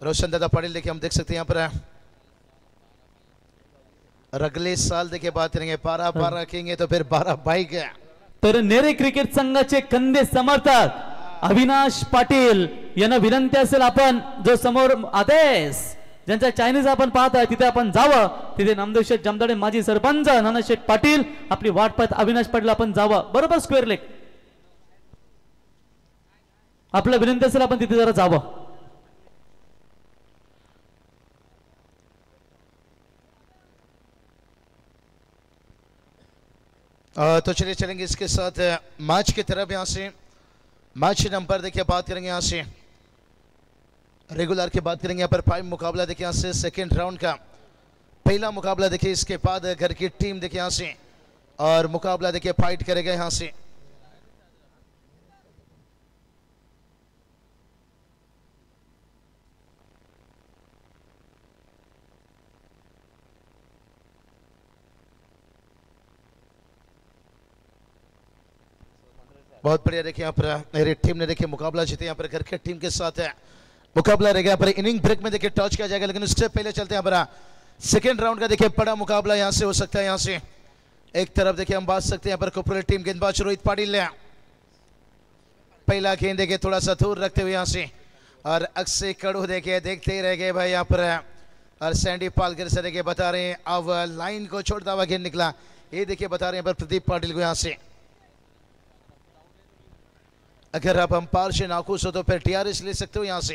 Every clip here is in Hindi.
रोशन दादा पाटिल देखिए हम देख सकते हैं यहाँ पर और अगले साल देखिए बात करेंगे 12-12 रखेंगे तो फिर 12 बाईक है। तर नेरे क्रिकेट संघाचे कंदे समर्थक अविनाश पाटील यांना विनंती असेल आपण जो समोर आदेश ज्यांचा चायनीज आपण पाहताय तिथे आपण जावं, तिथे नामदेव शेठ जमदाडे माजी सरपंच नाना शेठ पाटील आपली वाट पाहत अविनाश पाटील आपण जावं बरोबर स्क्वेअर लेग आपलं विनंती असेल आपण तिथे जरा जावं। तो चलिए चलेंगे इसके साथ मैच की तरफ। यहाँ से मैच नंबर देखिए बात करेंगे यहाँ से रेगुलर की बात करेंगे यहाँ पर 5 मुकाबला देखिए यहाँ से सेकंड राउंड का पहला मुकाबला देखिए, इसके बाद घर की टीम देखिए यहाँ से और मुकाबला देखिए फाइट करेगा यहाँ से। बहुत बढ़िया देखिए यहाँ पर मेरी टीम ने देखिए मुकाबला जीते यहाँ पर घर की टीम के साथ है मुकाबला रहेगा। यहाँ पर इनिंग ब्रेक में देखिए टॉस किया जाएगा, लेकिन उससे पहले चलते हैं यहाँ पर सेकेंड राउंड का देखिए बड़ा मुकाबला यहाँ से हो सकता है। यहाँ से एक तरफ देखिए हम बात सकते हैं यहाँ पर कुपरेल टीम गेंदबाज रोहित पाटिल ने पहला गेंद देखिए थोड़ा सा दूर रखते हुए यहाँ से और अक्षय कड़ू देखिए देखते ही रह गए भाई यहाँ पर और सैंडी पालकर से देखिए बता रहे हैं अब लाइन को छोड़ता हुआ गेंद निकला, ये देखिए बता रहे हैं पर प्रदीप पाटिल को यहाँ से। अगर आप अंपायर से नाखुश हो तो फिर टीआरएस ले सकते हो यहाँ से।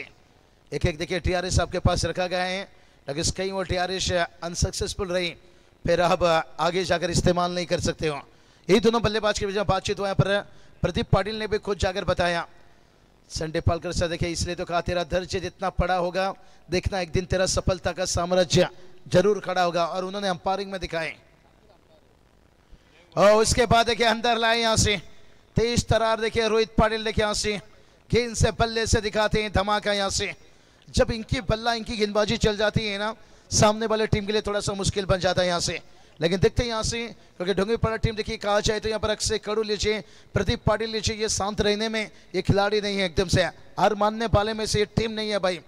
एक एक देखिए टीआरएस आपके पास रखा गया है, लेकिन कहीं वो टीआरएस अनसक्सेसफुल रही फिर आप आगे जाकर इस्तेमाल नहीं कर सकते हो। यही दोनों बल्लेबाज के बीच में बातचीत हुआ। यहाँ पर प्रदीप पाटिल ने भी खुद जाकर बताया संडे पालकर से देखिए इसलिए तो कहा तेरा धैर्य जितना पड़ा होगा देखना एक दिन तेरा सफलता का साम्राज्य जरूर खड़ा होगा, और उन्होंने अंपायरिंग में दिखाए। और उसके बाद देखिए अंदर लाए यहाँ से तेज तरार देखिए रोहित पाटिल देखिए यहाँ से गेंद से बल्ले से दिखाते हैं धमाका। यहाँ से जब इनकी बल्ला इनकी गेंदबाजी चल जाती है ना सामने वाले टीम के लिए थोड़ा सा मुश्किल बन जाता है यहाँ से, लेकिन देखते हैं यहाँ से क्योंकि ढूंढीपड़ा टीम देखिए कहा जाए तो यहाँ पर अक्षय कड़ू लीजिए प्रदीप पाटिल लीजिए, ये शांत रहने में ये खिलाड़ी नहीं है, एकदम से हार मानने वाले में से ये टीम नहीं है भाई।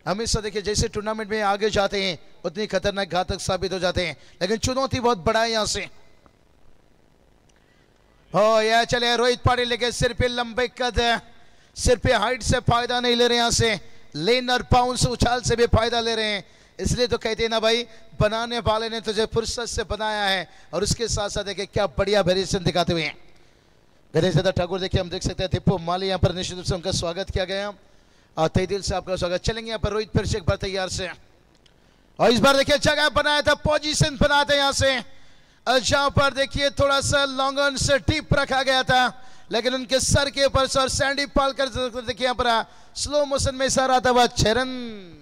हमेशा देखिए जैसे टूर्नामेंट में आगे जाते हैं उतनी खतरनाक घातक साबित हो जाते हैं, लेकिन चुनौती बहुत बड़ा है यहाँ से। हो या चले रोहित पाटिल लेके सिर पे लंबे कद सिर पे हाइट से फायदा नहीं ले रहे यहाँ से, लेन और बाउंस उछाल से भी फायदा ले रहे हैं, इसलिए तो कहते हैं ना भाई बनाने वाले ने तुझे फुर्सत से बनाया है। और उसके साथ साथ देखिए क्या बढ़िया वेरिएशन दिखाते हुए गणेश दादा ठाकुर देखिए हम देख सकते हैं दीपू माली यहाँ पर निश्चित रूप से उनका स्वागत किया गया और तहे दिल से आपका स्वागत। चलेंगे यहाँ पर रोहित फिर से एक बार तैयार से और इस बार देखिए जगह बनाया था पोजीशन बनाया था यहाँ से जहां पर देखिए थोड़ा सा लॉन्ग ऑन से टिप रखा गया था, लेकिन उनके सर के ऊपर से और सैंडी पालकर देखिए यहाँ पर स्लो मोशन में सर आता हुआ 6 रन।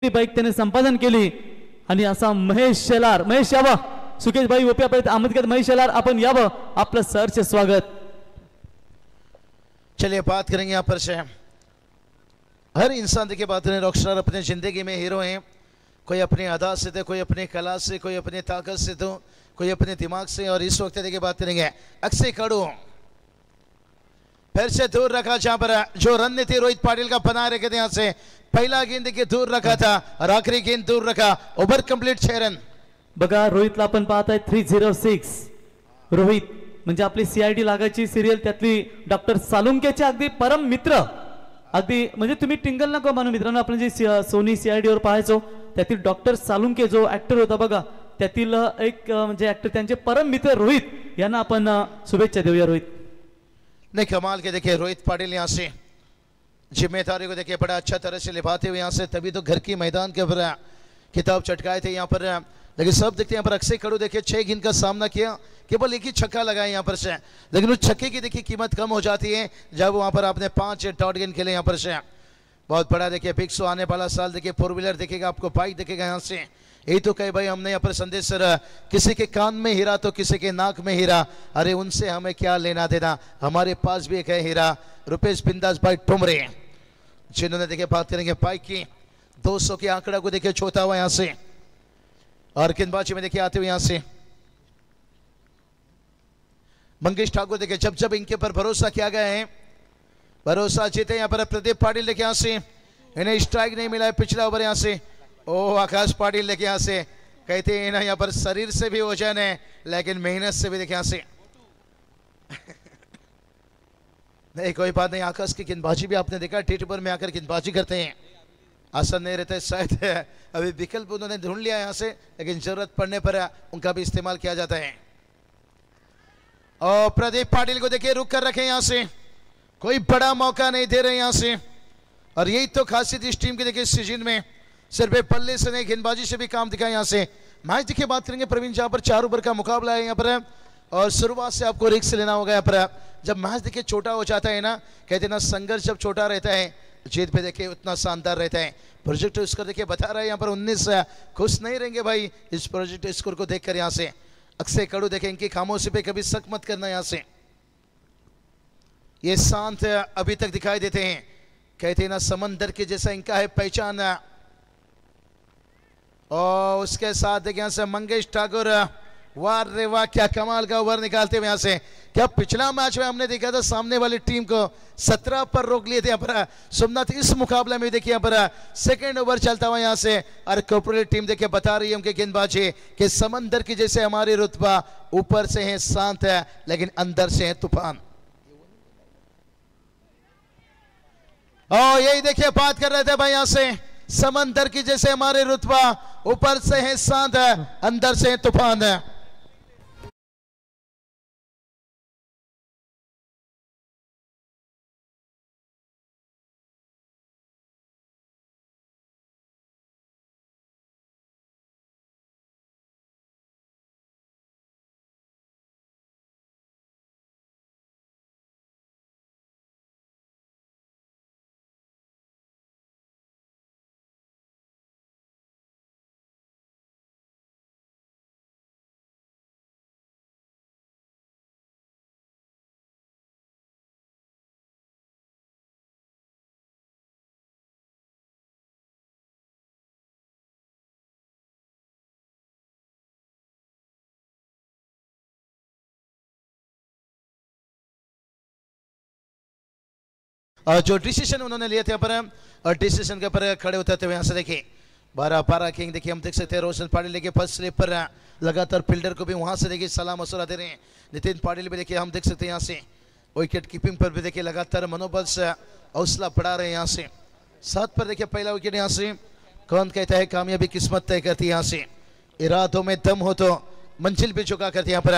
बाईक त्याने संपादन केली आणि असा महेश शेलार महेश यावा सुकेश भाई ओपी आपण आमंत्रित महेश शेलार आपण यावं आपलं सरचे स्वागत। चलिए बात करेंगे यहाँ पर से हर इंसान देखिए बात करें रॉकस्टार अपने जिंदगी में हीरो हैं, कोई अपनी अदा से तो कोई अपनी कला से कोई अपनी ताकत से तो कोई अपने दिमाग से। और इस वक्त देखिए बात करेंगे अक्षय कड़ू फिर से दूर रखा जहां पर जो रणनीति रोहित पाटिल का बनाए रखे थे यहाँ से पहला गेंद देखिए दूर रखा था और आखिरी गेंद दूर रखा ओव्हर कंप्लीट 6 रन। बघा रोहितला आपण पाहताय 306 रोहित म्हणजे आपली सीआयडी लागायची सिरियल त्यातली डॉक्टर सालुंकेचे अगदी परम मित्र अगदी म्हणजे तुम्ही टिंगल नको मानू मित्रांनो, आपण जे सोनी सीआयडी वर पाहायचो त्यातील डॉक्टर सालुंके जो ऍक्टर होता बघा त्यातील एक म्हणजे ऍक्टर त्यांचे परम मित्र रोहित यांना आपण शुभेच्छा देऊया। रोहित नहीं कमाल के देखिए रोहित पाटिल यहाँ से जिम्मेदारी को देखिए बड़ा अच्छा तरह से निभाते हुए यहाँ से तभी तो घर की मैदान के ऊपर खिताब चटकाए थे यहाँ पर। लेकिन सब देखते हैं यहाँ पर अक्षय कड़ू देखिए 6 गेंद का सामना किया, केवल एक ही छक्का लगाया यहाँ पर से, लेकिन उस छक्के की देखिए कीमत कम हो जाती है जब वहाँ पर आपने 5 डॉट गेंद खेले यहाँ पर से। बहुत बड़ा देखिए बिग शो आने वाला साल देखिए 4 व्हीलर दिखेगा आपको, बाइक दिखेगा यहाँ से यही तो कहे भाई हमने यहाँ पर संदेश सर, किसी के कान में हीरा तो किसी के नाक में हीरा, अरे उनसे हमें क्या लेना देना, हमारे पास भी एक है हीरा, रुपेश बिंदास भाई टुमरे, जिन्होंने देखे बात करेंगे बाइक की 200 के आंकड़ा को देखिए छोता हुआ यहाँ से, और गेंदबाजी में देखिए आते हुए यहाँ से मंगेश ठाकुर। देखिए जब जब इनके पर भरोसा किया गया है, भरोसा जीते यहाँ पर प्रदीप पाटिल देखिए यहाँ से, इन्हें स्ट्राइक नहीं मिला है पिछला ओवर यहाँ से, ओ आकाश पाटिल देखिए यहाँ से, कहते हैं ना यहाँ पर शरीर से भी वजन है लेकिन मेहनत से भी देखिए यहाँ से नहीं कोई बात नहीं, आकाश की गेंदबाजी भी आपने देखा टी ओवर में आकर गेंदबाजी करते हैं, आसान नहीं रहता है, शायद अभी विकल्प उन्होंने ढूंढ लिया यहाँ से, लेकिन जरूरत पड़ने पर उनका भी इस्तेमाल किया जाता है। और प्रदीप पाटिल को देखिए रुक कर रखे यहाँ से, कोई बड़ा मौका नहीं दे रहे यहाँ से, और यही तो खासियत इस टीम की देखिए सीजन में, सिर्फ पल्ले से नहीं गेंदबाजी से भी काम दिखाया यहाँ से। मैच देखिए बात करेंगे प्रवीण, जहाँ पर 4 ओवर का मुकाबला है यहाँ पर, और शुरुआत से आपको रिस्क लेना होगा यहाँ पर। जब मैच देखिए छोटा हो जाता है ना, कहते ना संघर्ष जब छोटा रहता है जीत पे देखिए उतना शानदार रहता है। प्रोजेक्ट स्कोर देखिए बता रहा है यहाँ पर 19, खुश नहीं रहेंगे भाई इस प्रोजेक्ट स्कोर को देखकर यहाँ से। अक्षय कड़ू देखे इनकी खामोशी पे कभी शक मत करना यहाँ से, ये शांत अभी तक दिखाई देते हैं, कहते हैं ना समंदर के जैसा इनका है पहचान। और उसके साथ देखिए यहाँ से मंगेश ठाकुर, वाह रे वाह क्या कमाल का ओवर निकालते हुए यहाँ से। क्या पिछला मैच में हमने देखा था सामने वाली टीम को 17 पर रोक लिए थे यहाँ पर सोमनाथ, इस मुकाबले में देखिए यहाँ पर सेकेंड ओवर चलता हुआ यहाँ से, और कॉर्पोरेट टीम देखिए बता रही है उनके गेंदबाजी कि समंदर की जैसे हमारी रुतबा, ऊपर से है शांत है लेकिन अंदर से है तूफान। और यही देखिए बात कर रहे थे भाई यहाँ से, समंदर की जैसे हमारे रुतबा, ऊपर से है शांत है अंदर से है तूफान है। और जो डिसीजन उन्होंने लिए थे पर, और डिसीजन के ऊपर खड़े उतरते हुए यहाँ से देखिए 12 किंग देखिए हम देख सकते हैं। रोशन पाटिल देखिए फर्स्ट स्लिप पर लगातार फील्डर को भी वहां से देखिए सलाह मशुरा दे रहे हैं। नितिन पाटिल भी देखिए हम देख सकते हैं यहाँ से विकेट कीपिंग पर भी देखिए लगातार मनोबल से हौसला बढ़ा रहे हैं यहाँ से। 7 पर देखिए पहला विकेट यहाँ से, कौन कहता है कामयाबी किस्मत तय करती है यहाँ से, इरादों में दम हो तो मंजिल भी चुका करती है यहाँ पर।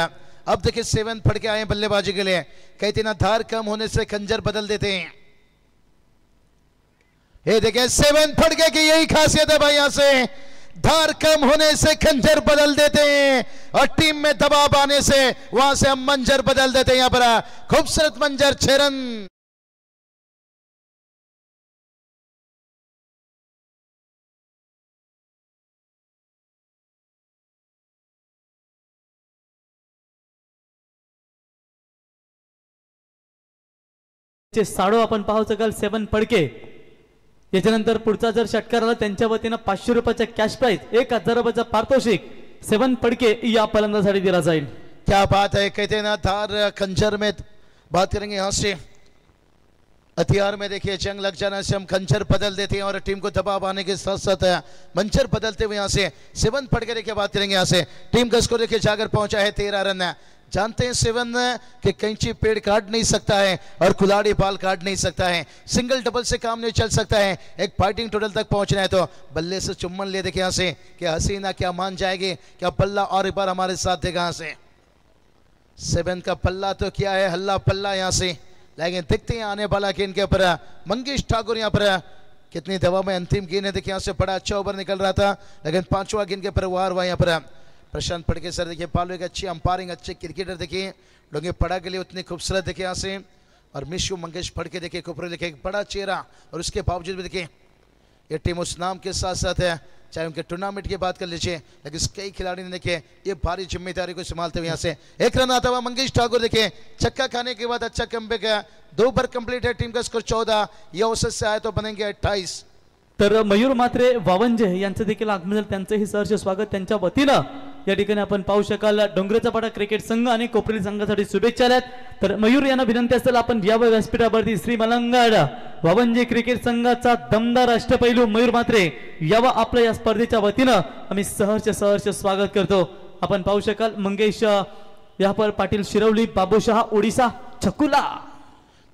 अब देखिए 7 फड़ के आए बल्लेबाजी के लिए, कहते ना धार कम होने से खंजर बदल देते हैं। ये देखिए 7 फड़ के की यही खासियत है भाई, यहाँ से धार कम होने से खंजर बदल देते हैं और टीम में दबाव आने से वहां से हम मंजर बदल देते हैं। यहाँ पर खूबसूरत मंजर 6 रन। साडो आपण पाहू शकाल 7 फडके। याच्यानंतर पुढचा जर षटकार आला त्यांच्या वतीनं 500 रुपयाचा कॅश प्राइज, 1000 रुपयाचा पारितोषिक 7 फडके या फलंदाजासाठी दिला जाईल। क्या बात है, कहते हैं ना धार खंजर में बात करेंगे यहाँ से, हथियार में देखिए जंग लग जाने से हम खंजर बदल देते हैं और टीम को दबाव आने के साथ साथ मंजर बदलते हुए यहाँ से 7 फड़के देखिए बात करेंगे यहाँ से। टीम का स्कोर देखिए जाकर पहुंचा है 13 रन। जानते हैं 7 कि कैंची पेड़ काट नहीं सकता है और कुल्हाड़ी बाल काट नहीं सकता है, सिंगल डबल से काम नहीं चल सकता है, एक फाइटिंग टोटल तक पहुंचना है तो बल्ले से चुम्बन ले देखिए यहाँ से कि हसीना क्या मान जाएगी, क्या बल्ला और एक बार हमारे साथ देगा यहाँ से। 7 का पल्ला तो क्या है हल्ला पल्ला यहाँ से, लेकिन देखते हैं आने वाला गेंद के ऊपर मंगेश ठाकुर यहाँ पर कितनी दवा में अंतिम गेंद है देखिए यहाँ से, बड़ा अच्छा ओवर निकल रहा था लेकिन 5वां गेंद के ऊपर वार हुआ यहाँ पर। प्रशांत फड़के सर देखिए पालो एक अच्छी अंपायरिंग, अच्छे क्रिकेटर देखिए, डोंगे पड़ा के लिए उतनी खूबसूरत देखिए यहाँ से। और मिशू मंगेश फड़के देखिए कुपरे देखिए एक बड़ा चेहरा और उसके बावजूद भी देखिए ये टीम उस नाम के साथ साथ है, चाहे उनके टूर्नामेंट की बात कर लीजिए, लेकिन कई खिलाड़ी ने देखिए ये भारी जिम्मेदारी को संभालते हुए यहाँ से एक रन आता हुआ मंगेश ठाकुर देखिए छक्का खाने के बाद अच्छा कमबैक है। 2 ओवर कंप्लीट है, टीम का स्कोर 14, ये औसत से आए तो बनेंगे 28। तर मयूर मात्रे वावंजे यांचं देखील आगमन झालं, त्यांचंही सहर्ष स्वागत त्यांच्या वतीनं या ठिकाणी आपण पाहू शकाल। डोंगरेचा पाडा क्रिकेट संघ आणि कोपरी संघासाठी शुभेच्छा आहेत। तर मयूर यांना विनंती असेल आपण या व्यासपीठावरती श्री मलंगाड वावंजे क्रिकेट संघाचा दमदार अष्टपैलू मयूर मात्रे यावा आपल्या या स्पर्धेच्या वतीनं आम्ही सहर्ष स्वागत करतो। आपण पाहू शकाल मंगेश यहाँ पर पाटिल शिरवली, बाबूशाह उड़ीसा छकुला।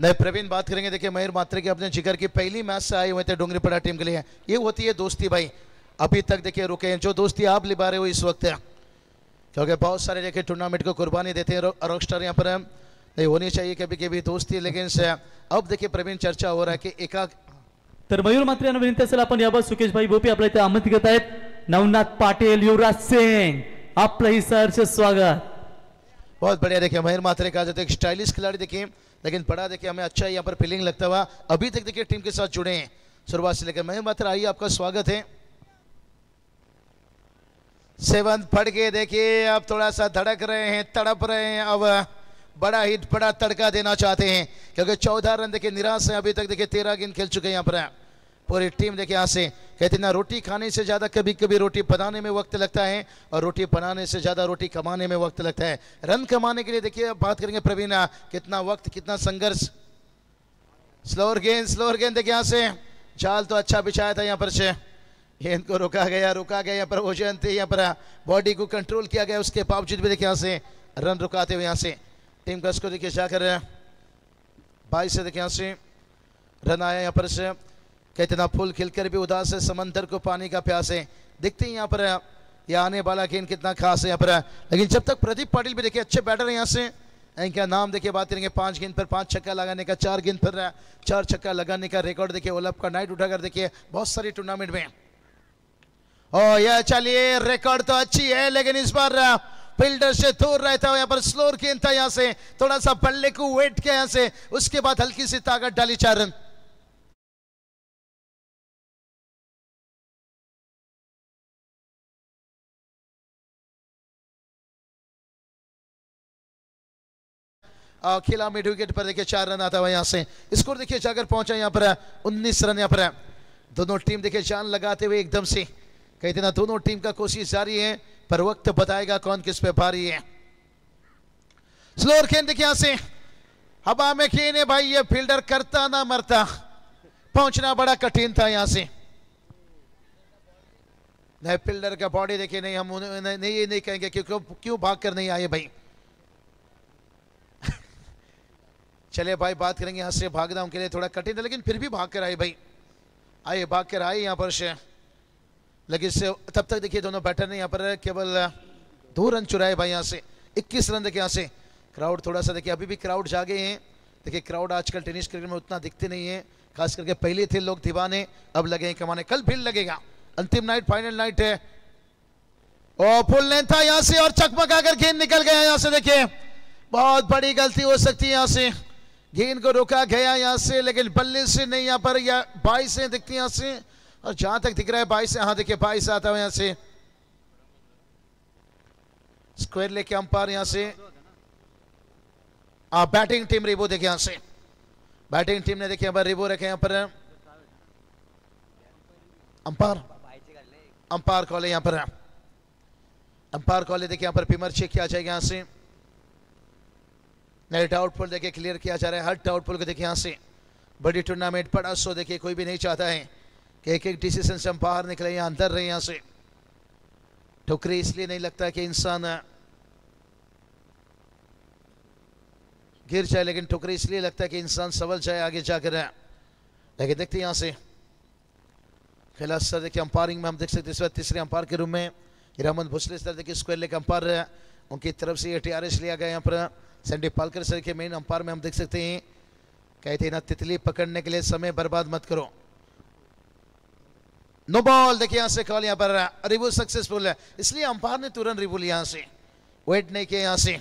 नहीं प्रवीण बात करेंगे, देखिए मयूर मात्रे के अपने जिगर की पहली मैच से आए हुए थे डोंगरीपड़ा टीम के लिए। ये होती है दोस्ती भाई, अभी तक देखिए रुके हैं, जो दोस्ती आप निभा रहे हो इस वक्त है, क्योंकि बहुत सारे देखिए टूर्नामेंट को कुर्बानी देते हैं रॉकस्टार यहाँ पर नहीं होनी चाहिए कभी कभी दोस्ती, लेकिन अब देखिए प्रवीण चर्चा हो रहा है कि एका। तर मयूर मात्रे यांना विनंती असेल आपण यावर सुकेश भाई बोपी आपल्या इथे आमंत्रित करत आहेत। नवनाथ पाटील, युवराज सिंह आपलंही सहर्ष स्वागत। बहुत बढ़िया, देखिए मयूर मात्रे का जो एक स्टाइलिश खिलाड़ी देखिए, लेकिन बड़ा देखिए हमें अच्छा यहाँ पर फीलिंग लगता हुआ अभी तक देखिए टीम के साथ जुड़े हैं शुरुआत से लेकर। मयूर मात्रे आइए, आपका स्वागत है। 7 फट के देखिए अब थोड़ा सा धड़क रहे हैं, तड़प रहे हैं, अब बड़ा हिट बड़ा तड़का देना चाहते हैं, क्योंकि 14 रन देखिए निराश है अभी तक। देखिए 13 गेंद खेल चुके हैं यहाँ पर पूरी टीम। देखिए यहाँ से कहते ना रोटी खाने से ज्यादा कभी कभी रोटी बनाने में वक्त लगता है, और रोटी बनाने से ज्यादा रोटी कमाने में वक्त लगता है। रन कमाने के लिए देखिए बात करेंगे प्रवीण, कितना वक्त कितना संघर्ष। स्लोअर गेंद देखिए यहाँ से जाल तो अच्छा बिछाया था यहाँ पर से, गेंद को रोका गया यहाँ पर ओजन थे, यहाँ पर बॉडी को कंट्रोल किया गया, उसके बावजूद भी देखिए यहाँ से रन रुकाते हुए यहाँ से टीम का स्कोर देखिए जाकर 22 से देखिए यहाँ से रन आया यहाँ पर से। कहते ना फूल खिलकर भी उदास है, समंदर को पानी का प्यास है। देखते हैं यहाँ पर ये आने वाला गेंद कितना खास है यहाँ पर, लेकिन जब तक प्रदीप पाटिल भी देखिए अच्छे बैटर है यहाँ से। इनका नाम देखिए बात करेंगे, 5 गेंद पर 5 छक्का लगाने का, 4 गेंद पर 4 छक्का लगाने का रिकॉर्ड देखिए ओलप का नाइट उठाकर देखिए बहुत सारी टूर्नामेंट में। और यह चलिए रिकॉर्ड तो अच्छी है, लेकिन इस बार फील्डर से दूर रहता हुआ यहाँ पर स्लोअर गेंद था, यहाँ से थोड़ा सा बल्ले को वेट किया यहाँ से, उसके बाद हल्की सी ताकत डाली, 4 रन। खेला मिड विकेट पर देखिए 4 रन आता हुआ यहाँ से। स्कोर देखिए जाकर पहुंचा यहाँ पर 19 रन यहाँ पर। दोनों टीम देखिए जान लगाते हुए एकदम से, कहते ना दोनों टीम का कोशिश जारी है, पर वक्त बताएगा कौन किस पे भारी है। स्लोअर गेंद देखिए यहाँ से हवा में खेने भाई, ये फील्डर करता ना मरता, पहुंचना बड़ा कठिन था यहाँ से। नहीं फील्डर का बॉडी देखिए, नहीं हम नहीं कहेंगे क्यों भाग कर नहीं आए भाई। चले भाई बात करेंगे यहाँ से, भागना उनके लिए थोड़ा कठिन है, लेकिन फिर भी भाग कर आए भाई, भाग कर आए यहाँ पर से। लेकिन तब तक देखिए दोनों बैटर ने यहाँ पर केवल 2 रन चुराए भाई यहाँ से। 21 रन देखिए यहाँ से। क्राउड थोड़ा सा देखिए अभी भी क्राउड जागे हैं। देखिए क्राउड आजकल टेनिस क्रिकेट में उतना दिखते नहीं है, खास करके पहले थे लोग दीवाने, अब लगे हैं कमाने। कल फिर लगेगा, अंतिम नाइट फाइनल नाइट है। और फुल लेंथ था यहाँ से और चकमका कर गेंद निकल गया यहाँ से। देखिए बहुत बड़ी गलती हो सकती है यहाँ से, गेंद को रोका गया यहाँ से, लेकिन बल्ले से नहीं यहाँ पर, या 22 से दिखती है यहाँ से, और जहां तक दिख रहा है 22 से, हाँ देखिए 22 आता हुआ यहाँ से। स्क्वायर लेके अंपायर यहाँ से। बैटिंग टीम रिबो देखिए यहाँ से, बैटिंग टीम ने देखिए यहाँ पर रिबो रखे यहाँ पर। अंपायर कॉल है यहाँ पर, अंपायर कॉल देखिए यहाँ पर पिमर चेक किया जाएगा यहाँ से। नेट आउटपुल देखिए क्लियर किया जा रहा है, हट आउटपुल को देखिए यहाँ से। बड़ी टूर्नामेंट बड़ा सो देखिए कोई भी नहीं चाहता है कि एक डिसीजन से हम बाहर निकले या अंदर रहे यहाँ से। ठुकरी इसलिए नहीं लगता है कि इंसान गिर जाए, लेकिन ठुकरी इसलिए लगता है कि इंसान संभल जाए आगे जाकर। लेकिन देखते हैं यहाँ से खेला सर देखिए अंपायरिंग में हम देख सकते हैं इस बार तीसरे अंपायर के रूम में हिरामन भोसले सर देखिए स्क्वायर लेग अंपायर, उनकी तरफ से ये TRS लिया गया यहाँ पर। सैंडी पालकर सर के मेन अंपायर में हम देख सकते हैं, कहते हैं ना तितली पकड़ने के लिए समय बर्बाद मत करो। नो बॉल देखिए यहाँ से कॉल यहाँ पर, रिव्यू सक्सेसफुल है, इसलिए अंपायर ने तुरंत रिव्यू लिया यहाँ से, वेट नहीं किया यहाँ से।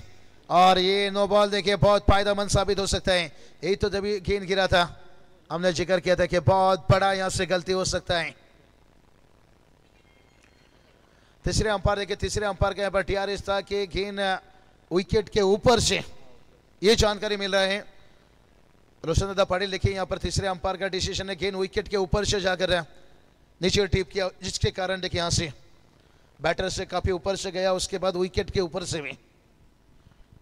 और ये नो बॉल देखिए बहुत फायदेमंद साबित हो सकता है। यही तो जब गेंद गिरा था हमने जिक्र किया था कि बहुत बड़ा यहाँ से गलती हो सकता है। तीसरे अंपायर देखिए, तीसरे अंपायर का यहाँ पर टीआरएस था कि गेंद विकेट के ऊपर से, ये जानकारी मिल रहा है। रोशन दादा पाटिल देखिए यहाँ पर तीसरे अंपायर का डिसीजन है, गेंद विकेट के ऊपर से जाकर नीचे टिप किया, जिसके कारण देखिए यहाँ से बैटर से काफी ऊपर से गया, उसके बाद विकेट के ऊपर से भी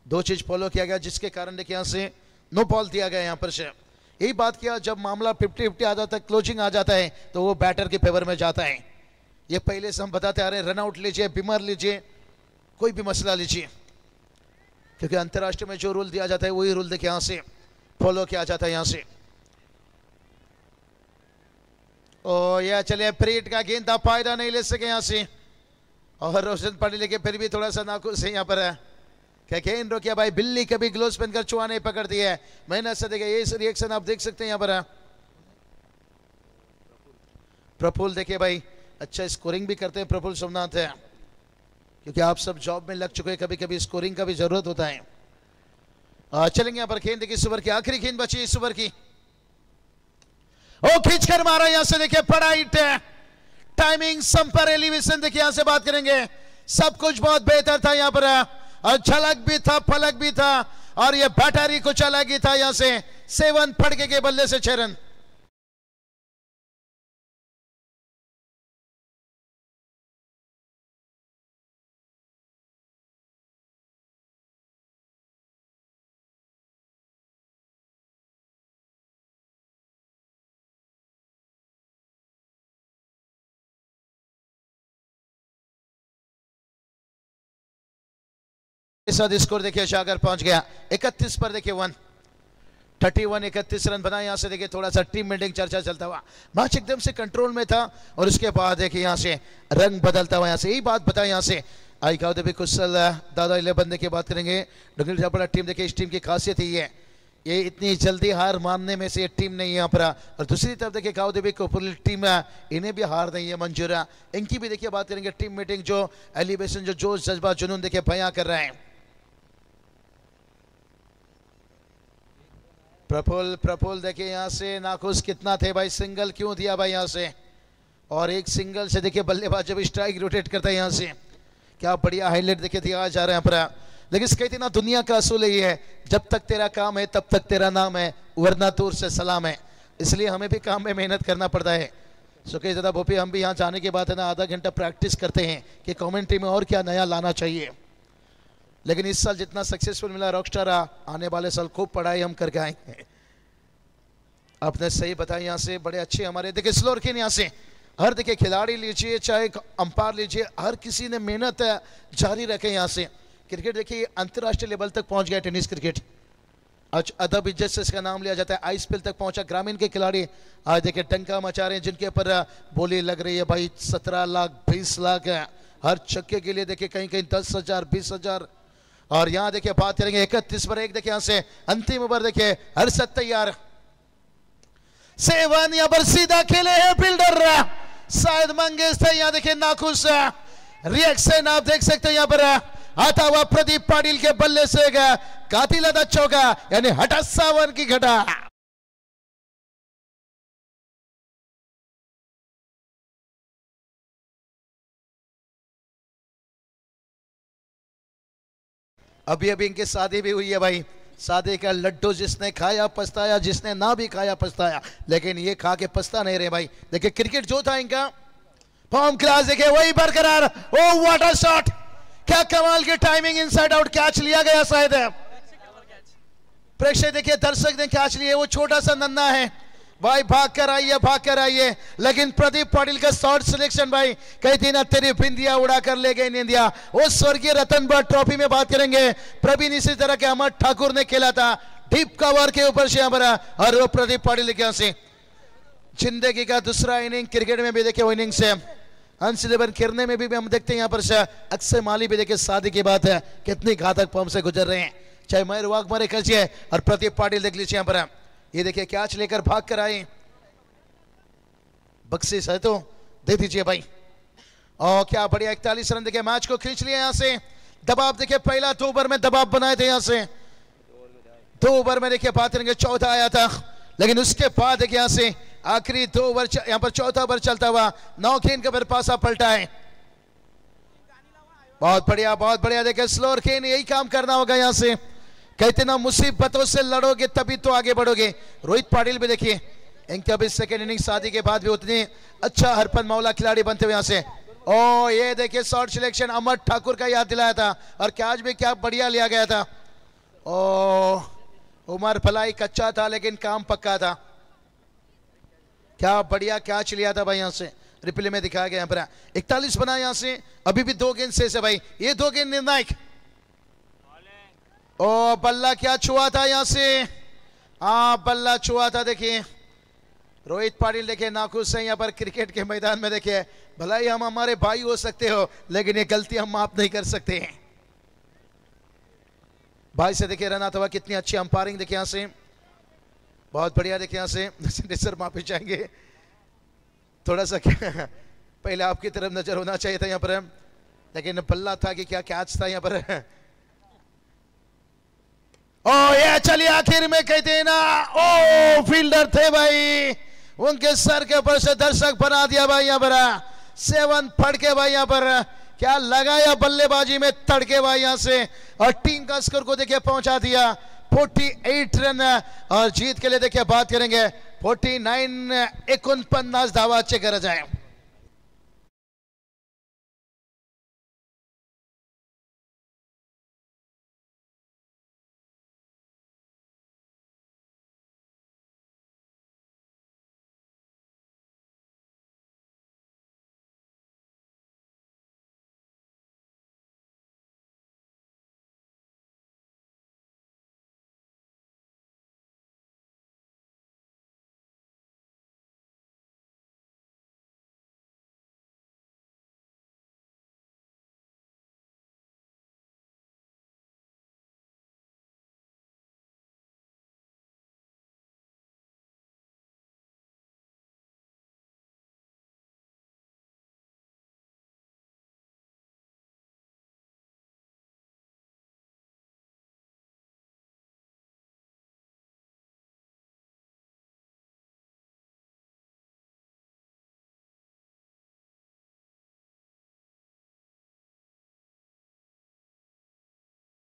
दो चीज फॉलो किया गया, जिसके कारण देखिए यहाँ से नो बॉल दिया गया यहाँ पर से। यही बात किया, जब मामला 50-50 आ जाता है, क्लोजिंग आ जाता है, तो वो बैटर के फेवर में जाता है। ये पहले से हम बताते आ रहे हैं, रनआउट लीजिए, बीमार लीजिए, कोई भी मसला लीजिए, क्योंकि अंतरराष्ट्रीय में जो रूल दिया जाता है वही रूल देखिए यहाँ से फॉलो किया जाता है यहाँ से। ओ यह चलिए, परेड का गेंद था, फायदा नहीं ले सके यहाँ से, और रोशन पाटिल लेके फिर भी थोड़ा सा नाखुश है यहाँ पर है। क्या गेंद रोकिया भाई, बिल्ली कभी ग्लोव्स पहनकर चुहा नहीं पकड़ती है, मेहनत से देखिए, ये रिएक्शन आप देख सकते हैं यहाँ पर है। प्रफुल्ल देखिए भाई, अच्छा स्कोरिंग भी करते हैं प्रफुल्ल सोमनाथ है, क्योंकि आप सब जॉब में लग चुके हैं, कभी कभी स्कोरिंग का भी जरूरत होता है। चलेंगे यहाँ पर, गेंद देखिए इस ओवर की आखिरी गेंद बची इस ओवर की, ओ खींचकर मारा यहाँ से, देखिए बड़ा हिट है, टाइमिंग, संपर, एलिवेशन देखिए यहाँ से बात करेंगे, सब कुछ बहुत बेहतर था यहाँ पर, और झलक भी था, फलक भी था, और ये बैटरी कुछ अलग ही था यहाँ से। 7 फटके के बल्ले से 6 रन। साथ स्कोर देखिए शागर पहुंच गया 31 पर, देखिए 31 रन बनाए। यहां से देखिए थोड़ा सा टीम बिल्डिंग चर्चा चलता हुआ, मैच एकदम से कंट्रोल में था, और उसके बाद देखिए यहां से रंग बदलता हुआ, यहां से यही बात बताया यहां से आई काउदे भी कुशल दादा 11 की बात करेंगे। डंगरी झापड़ा टीम देखिए, इस टीम की खासियत ही है, ये इतनी जल्दी हार मानने में से ये टीम नहीं है यहाँ पर। और दूसरी तरफ देखिए काउदेवी को पूरी टीम है, इन्हें भी हार नहीं है मंजूर, इनकी भी देखिए बात करेंगे। टीम मीटिंग जो एलिवेशन, जो जोश, जज्बा, जुनून देखिए बयां कर रहे हैं। प्रफुल्ल देखिए यहाँ से नाखुश कितना थे भाई, सिंगल क्यों दिया भाई यहाँ से, और एक सिंगल से देखिए बल्लेबाज जब स्ट्राइक रोटेट करता है यहाँ से, क्या बढ़िया हाईलाइट देखिए दिया जा रहे हैं यहाँ पर। लेकिन कहते ना, दुनिया का असूल यही है, जब तक तेरा काम है तब तक तेरा नाम है, वरना दूर से सलाम है। इसलिए हमें भी काम में मेहनत करना पड़ता है। सुकेश दादा भोपी, हम भी यहाँ जाने के बाद है ना आधा घंटा प्रैक्टिस करते हैं कि कमेंट्री में और क्या नया लाना चाहिए। लेकिन इस साल जितना सक्सेसफुल मिला रॉकस्टार, आने वाले साल खूब पढ़ाई हम करके आएंगे। आपने सही बताया, यहाँ से बड़े अच्छे हमारे देखिए स्लोर के यहाँ से हर देखिए खिलाड़ी लीजिए चाहे अंपायर लीजिए, हर किसी ने मेहनत जारी रखे। यहाँ से क्रिकेट देखिए अंतर्राष्ट्रीय लेवल तक पहुंच गया, टेनिस क्रिकेट आज अदब इज्जत से इसका नाम लिया जाता है, आईएसपीएल तक पहुंचा। ग्रामीण के खिलाड़ी आज देखिए टंका मचा रहे हैं, जिनके ऊपर बोली लग रही है भाई 17 लाख 20 लाख है हर छक्के के लिए, देखिए कहीं कहीं 10,000 20,000। और यहाँ देखिए बात करेंगे 31 पर 1, देखिए यहाँ से अंतिम ओवर देखिए हर्षद तैयार, 7 यहाँ पर सीधा खेले हैं फील्डर शायद मंगेश थे, यहाँ देखिए नाखुश रिएक्शन आप देख सकते हैं यहाँ पर आता हुआ प्रदीप पाटिल के बल्ले से कातिल चौका, यानी 58 की घटा। अभी अभी इनकी शादी भी हुई है भाई, शादी का लड्डू जिसने खाया पछताया, जिसने ना भी खाया पछताया, लेकिन ये खा के पछता नहीं रहे भाई। देखिए क्रिकेट जो था इनका फॉर्म क्लास देखिए वही बरकरार। ओ व्हाट अ शॉट, क्या कमाल की टाइमिंग, इनसाइड आउट कैच लिया गया शायद। प्रेक्षक देखिए दर्शक ने कैच लिए, वो छोटा सा नन्ना है भाई, भाग कर आइए, लेकिन प्रदीप पाटिल का शॉर्ट सिलेक्शन भाई, कहती ना तेरी बिंदिया उड़ा कर ले गई इंडिया। वो स्वर्गीय रतन बट ट्रॉफी में बात करेंगे, प्रवीण इसी तरह के अमर ठाकुर ने खेला था डीप कवर के ऊपर से हमारा, और वो प्रदीप पाटिल के से जिंदगी का दूसरा इनिंग क्रिकेट में भी देखिए इनिंग से अंश 11 खेलने में भी हम देखते हैं यहाँ पर अक्षय माली भी देखिए शादी की बात है कितनी घातक फॉर्म से गुजर रहे हैं, चाहे मयूर वाघमारे खर्चिए और प्रदीप पाटिल देख लीजिए यहाँ पर, ये देखिए कैच लेकर भाग कर आए, बख्शिश है तो दे दीजिए भाई। और क्या बढ़िया 41 रन देखिए मैच को खींच लिया यहाँ से। दबाव देखिए पहला 2 ओवर में दबाव बनाए थे यहाँ से, 2 ओवर में देखिए बात करेंगे 14 आया था, लेकिन उसके बाद देखिए यहाँ से आखिरी 2 ओवर यहाँ पर 4था ओवर चलता हुआ 9 गेंद का पासा पलटा है। बहुत बढ़िया देखिए स्लोअर केन, यही काम करना होगा यहाँ से। कहते ना मुसीबतों से लड़ोगे तभी तो आगे बढ़ोगे। रोहित पाटिल भी देखिए इनके अभी सेकेंड इनिंग शादी के बाद भी उतने अच्छा हरपन मौला खिलाड़ी बनते हुए यहाँ से। ओ ये देखिए शॉर्ट सिलेक्शन अमर ठाकुर का याद दिलाया था और कैच भी क्या बढ़िया लिया गया था। ओ उमर भलाई कच्चा था लेकिन काम पक्का था, क्या बढ़िया कैच लिया था भाई यहाँ से। रिप्ले में दिखाया गया यहाँ पर 41 बना यहाँ से, अभी भी 2 गेंद शेष है भाई, ये 2 गेंद निर्णायक। ओ बल्ला क्या छुआ था यहाँ से, हाँ बल्ला छुआ था। देखिए रोहित पाटिल देखिए नाखुश है यहाँ पर क्रिकेट के मैदान में। देखिए भला ही हम हमारे भाई हो सकते हो लेकिन ये गलती हम माफ नहीं कर सकते हैं। भाई से देखिए रन आता हुआ, कितनी अच्छी अंपायरिंग देखिए यहाँ से, बहुत बढ़िया। देखिए यहाँ से सर माफी चाहेंगे, थोड़ा सा क्या पहले आपकी तरफ नजर होना चाहिए था यहाँ पर, लेकिन बल्ला था कि क्या कैच था यहाँ पर। ओ ये चलिए आखिर में कहते हैं ना, ओ फील्डर थे भाई, उनके सर के ऊपर से दर्शक बना दिया भाई यहाँ पर। 7 फड़ के भाई यहाँ पर क्या लगाया बल्लेबाजी में तड़के भाई यहाँ से, और टीम का स्कोर को देखिए पहुंचा दिया 48 रन। और जीत के लिए देखिए बात करेंगे 49 धावा अच्छे कर जाए।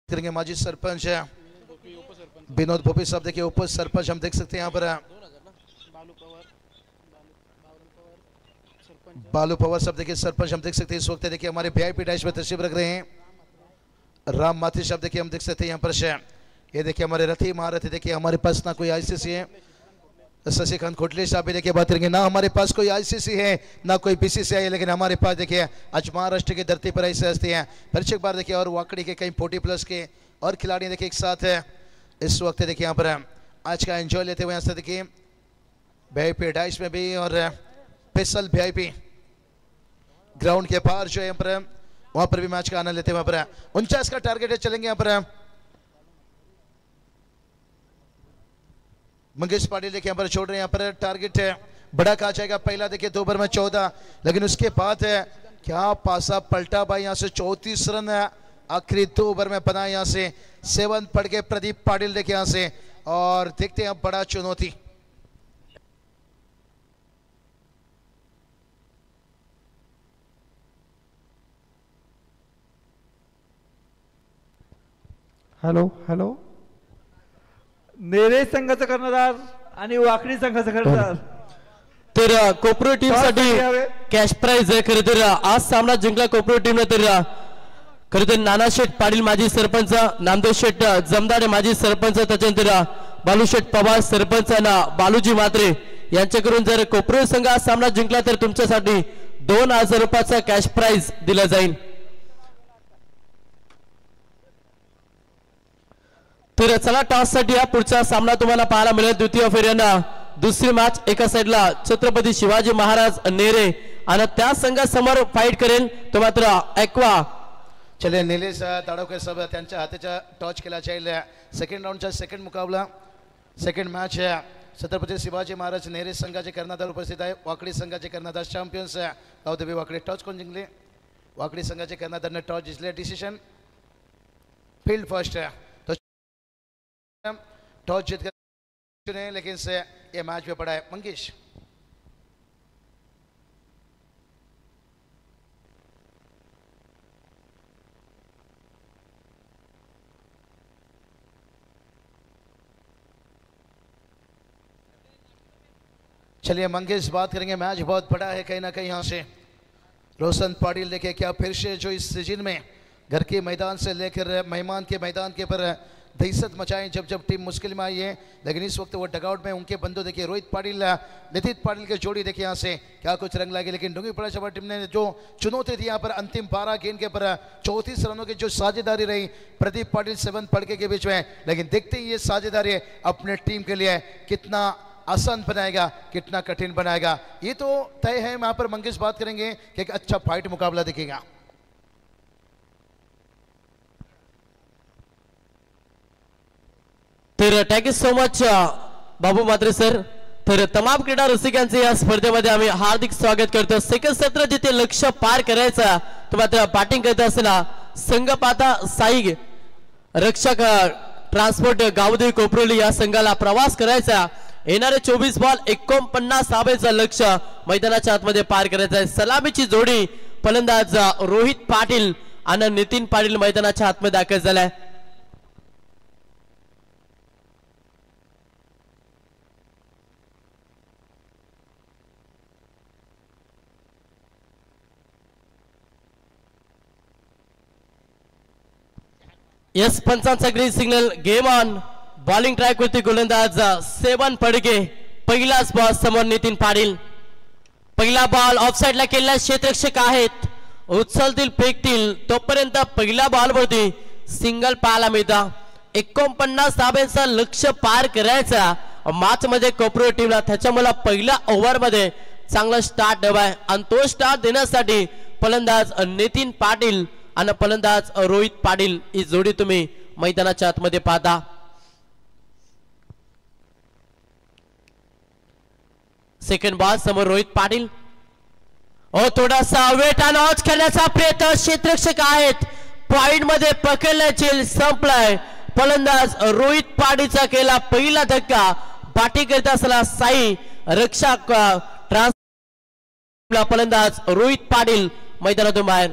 करेंगे माजी सरपंच विनोद भोपी साहब, देखिए उप सरपंच हम देख सकते हैं यहाँ पर बालू पवार साहब, देखिए सरपंच हम देख सकते हैं इस वक्त। देखिए हमारे वीआईपी डैश में तशरीफ रख रहे हैं राम माथी साहब, देखिए हम देख सकते हैं यहाँ पर ये देखिए हमारे रथी महारथी। देखिए हमारे पास ना कोई आईसीसी है, शशिकांत खोटले साहब भी देखिए बात करेंगे, ना हमारे पास कोई आईसीसी है ना कोई बीसीसीआई है, लेकिन हमारे पास देखिए आज महाराष्ट्र की धरती पर ऐसे हस्ती हैं परिचय बार देखिए, और वाकड़ी के कई 40+ के और खिलाड़ी देखिए एक साथ है इस वक्त। देखिए यहाँ पर आज का एंजॉय लेते हुए यहाँ से देखिए वीआईपी डाइस में भी और स्पेशल वीआईपी ग्राउंड के बाहर जो है यहाँ पर वहां पर भी मैच का आनंद लेते हुए यहाँ पर 49 का टारगेट है। चलेंगे यहाँ पर मंगेश पाटिल देखिए यहाँ पर छोड़ रहे हैं, यहाँ पर टारगेट है बड़ा कहा जाएगा। पहला देखिए 2 ओवर में 14, लेकिन उसके बाद है क्या पासा पलटा भाई यहाँ से 34 रन आखिरी 2 ओवर में बना यहाँ से 7 पड़ के प्रदीप पाटिल देखिए यहाँ से, और देखते हैं बड़ा चुनौती। हॅलो हॅलो, नेरे संघाचा कर्णधार आणि वाकडी संघाचा कर्णधार तर कोपरो टीम साठी कॅश प्राइज आहे। खरं तर आज सामना जिंकला कोपरो टीमने, तर खरं तर नानाशेठ पाटील माजी सरपंच, नामदेव शेठ जमदाडे माजी सरपंच, त्याच्यानंतर बालूशेठ पवार सरपंच आणि बालूजी मात्रे यांच्याकडून जर कोपरो संघ आज सामना जिंकला तर तुमच्यासाठी 2000 रुपयाचा कॅश प्राइज दिला जाईल। तर चला टॉस साठी हा पुढचा सामना तुम्हाला पाहायला मिळेल। द्वितीय फेऱ्यांना दुसरी मॅच एका साइडला छत्रपती शिवाजी महाराज नेरे आणि त्या संघासमोर फाईट करेल तो मात्र एक्वा। चलिए नीलेश ताड़वकर सब त्यांच्या हाताचा टॉच केला जाईल। सेकंड राउंडचा सेकंड मुकाबला सेकंड मॅच है छत्रपती शिवाजी महाराज नेरे संघाचे कर्णधार उपस्थित आहे। वाकडी संघाचे कर्णधार चॅम्पियन्स रावदेवी वाकडी। टॉस कोण जिंकले? वाकडी संघाचे कर्णधारने टॉस जिंकले। डिसिजन फील्ड फर्स्ट है तो टॉस जीत कर, लेकिन से ये मैच में पड़ा है मंगेश। चलिए मंगेश बात करेंगे, मैच बहुत बड़ा है कहीं ना कहीं। यहाँ से रोशन पाटिल देखे क्या फिर से जो इस सीजन में घर के मैदान से लेकर मेहमान के मैदान के पर दहशत मचाएं जब जब टीम मुश्किल में आई है, लेकिन इस वक्त वो डगआउट में उनके बंदो देखिए रोहित पाटिल नितिन पाटिल के जोड़ी देखिए यहाँ से क्या कुछ रंग लागे। लेकिन डूंगीपड़ा चबा टीम ने जो चुनौती थी यहाँ पर अंतिम 12 गेंद के पर 34 रनों की जो साझेदारी रही प्रदीप पाटिल 7 पड़के के बीच में, लेकिन देखते ही ये साझेदारी अपने टीम के लिए कितना आसान बनाएगा, कितना कठिन बनाएगा, ये तो तय है। वहां पर मंगेश बात करेंगे कि एक अच्छा फाइट मुकाबला दिखेगा। तर थँक्यू सो मच बाबू मात्रे सर। तर तमाम क्रीडा रसिकांचे या स्पर्धेमध्ये आम्ही हार्दिक स्वागत करतो। सेकंड सत्र जिथे लक्ष्य पार करायचा तो मात्र बॅटिंग करत असताना संघ पाता साई रक्षक ट्रान्सपोर्ट गावदेवी कोपरोली या संघाला प्रवास करायचा। येणारे 24 बॉल 49 धावेचं लक्ष्य मैदानाच्या आतमध्ये पार करायचं आहे। सलामीची जोडी फलंदाज रोहित पाटील आणि नितीन पाटील मैदानाच्या आतमध्ये दाखल झालाय। यस पंचांचा green signal, game on. Bowling track वरती गोलंदाज 7 पडके। पहिलाच बॉल समोर नितीन पाटील। पहिला बॉल ऑफसाइडला केलेला क्षेत्ररक्षक आहेत, उचलतील फेकतील तोपर्यंत पहिल्या बॉल वरती सिंगल पाहायला मिळतं। 49 धाब्यांचा लक्ष्य पार करायचा मॅच मध्ये कोपरो टीमला, त्याच्यामुळे पहिल्या ओव्हर मध्ये चांगला स्टार्ट हवाय आणि तो स्टार्ट देण्यासाठी फलंदाज नितीन पाटील आणि फलंदाज रोहित पाटील ही जोडी तुम्ही मैदानाच्या आतमध्ये पाहता। सेकंड बॉल समोर रोहित पाटील। थोडासा वेट आणि ऑच खेळण्याचा प्रयत्न, क्षेत्ररक्षक आहेत, पॉइंट मध्ये पकडल्याचे संपलाय। फलंदाज रोहित पाटीलचा केला पहिला धक्का। बॅटिंग करत असताना साई रक्षक ट्रान्स फलंदाज रोहित पाटील मैदानातून बाहेर।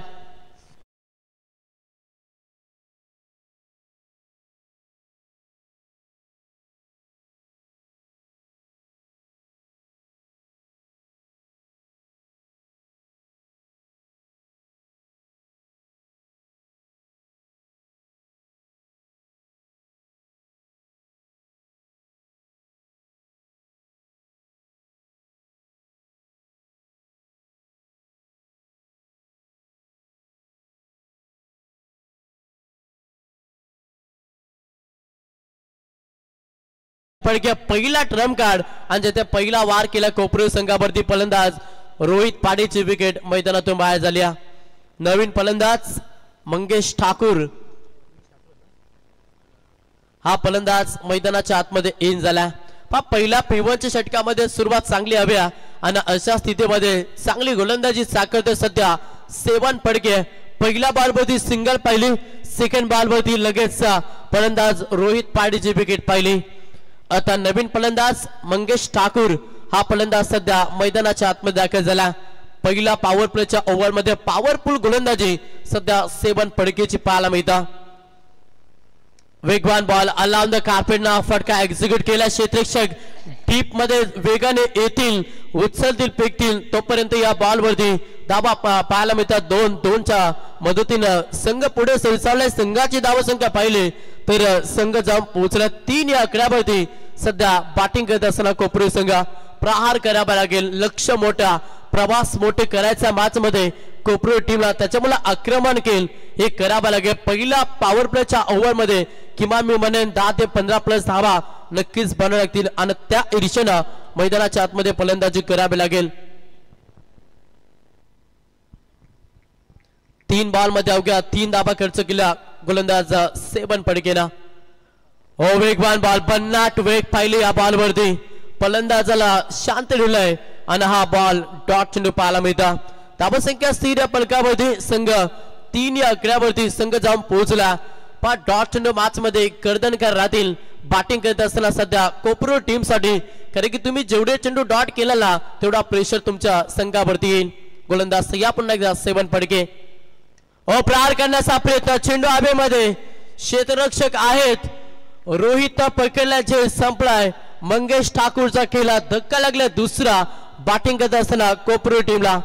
पडके पहिला ट्रम्प कार्ड आणि जेथे पहिला वार केला कोपरो संघावरती फलंदाज रोहित पाटीलची विकेट मैदानातून बाहेर झाली। नवीन फलंदाज मंगेश ठाकूर हा फलंदाज मैदानाच्या आतमध्ये इन झाला। पहिल्या 55 षटकामध्ये सुरुवात चांगली हवी आणि अशा स्थितीमध्ये चांगली गोलंदाजी साकारते सध्या 7 पडके। पहिल्या बॉलवरती सिंगल पाहिली, सेकंड बॉलवरती लगेच फलंदाज रोहित पाटीलची विकेट पाहिली। आता नवीन फलंदाज मंगेश ठाकूर हा फलंदाज सध्या मैदानाच्या आतमध्ये दाखल झाला। पहिला पॉवर प्लेच्या ओव्हर मध्ये पॉवरफुल गोलंदाजी सध्या 7 पडकेची पाहायला मिळतं। वेगवान बॉल अलाउन द कार्पेटना फटका एक्झिक्यूट केला। क्षेत्ररक्षक डीप मध्ये वेगाने येतील, उचलतील फेकतील तोपर्यंत या बॉल वरती धाबा पाहायला मिळतात। 2-2च्या मदतीनं संघ पुढे सरसावलाय। संघाची धावसंख्या पाहिली तर संघ जाऊन पोहोचला 3 या आकड्यावरती। सध्या बॅटिंग करत असताना कोपरो संघ प्रहार करावा लागेल, लक्ष मोठा, प्रवास मोठे करायचा मॅच मध्ये कोपरो टीमला, त्याच्यामुळे आक्रमण केल हे करावं लागेल। पहिला पॉवर प्लेच्या ओव्हर मध्ये किमान मी म्हणेन 10 ते 15 प्लस धावा नक्कीच बनावे लागतील आणि त्या ईर्षेनं मैदानाच्या आतमध्ये फलंदाजी करावी लागेल। 3 बॉल मध्ये अवघ्या 3 धावा खर्च केला गोलंदाज 7 पडकेना। वेगवान बॉल, भन्नाट वेग पाहिली या बॉल वरती, फलंदाजाला शांत ठेवलंय आणि हा बॉल डॉट चेंडू पाहायला मिळता। धावसंख्या स्थिर फलकावरती संघ 3 या आकड्यावरती संघ जाऊन पोहोचला। डॉट चेंडू मॅच मध्ये कर्दनकर राहतील बॅटिंग करत असताना सध्या कोपरो टीम साठी, कारण की तुम्ही जेवढे चेंडू डॉट केला तेवढा प्रेशर तुमच्या संघावरती येईल। गोलंदाज या पुन्हा एकदा 7 पडके। प्रहार करण्याचा प्रयत्न, चेंडू हवेमध्ये, क्षेत्ररक्षक आहेत, रोहित पकडल्याचे संपलाय मंगेश ठाकूरचा केला धक्का लागला दुसरा बॅटिंग करत असताना कोपरू टीमला.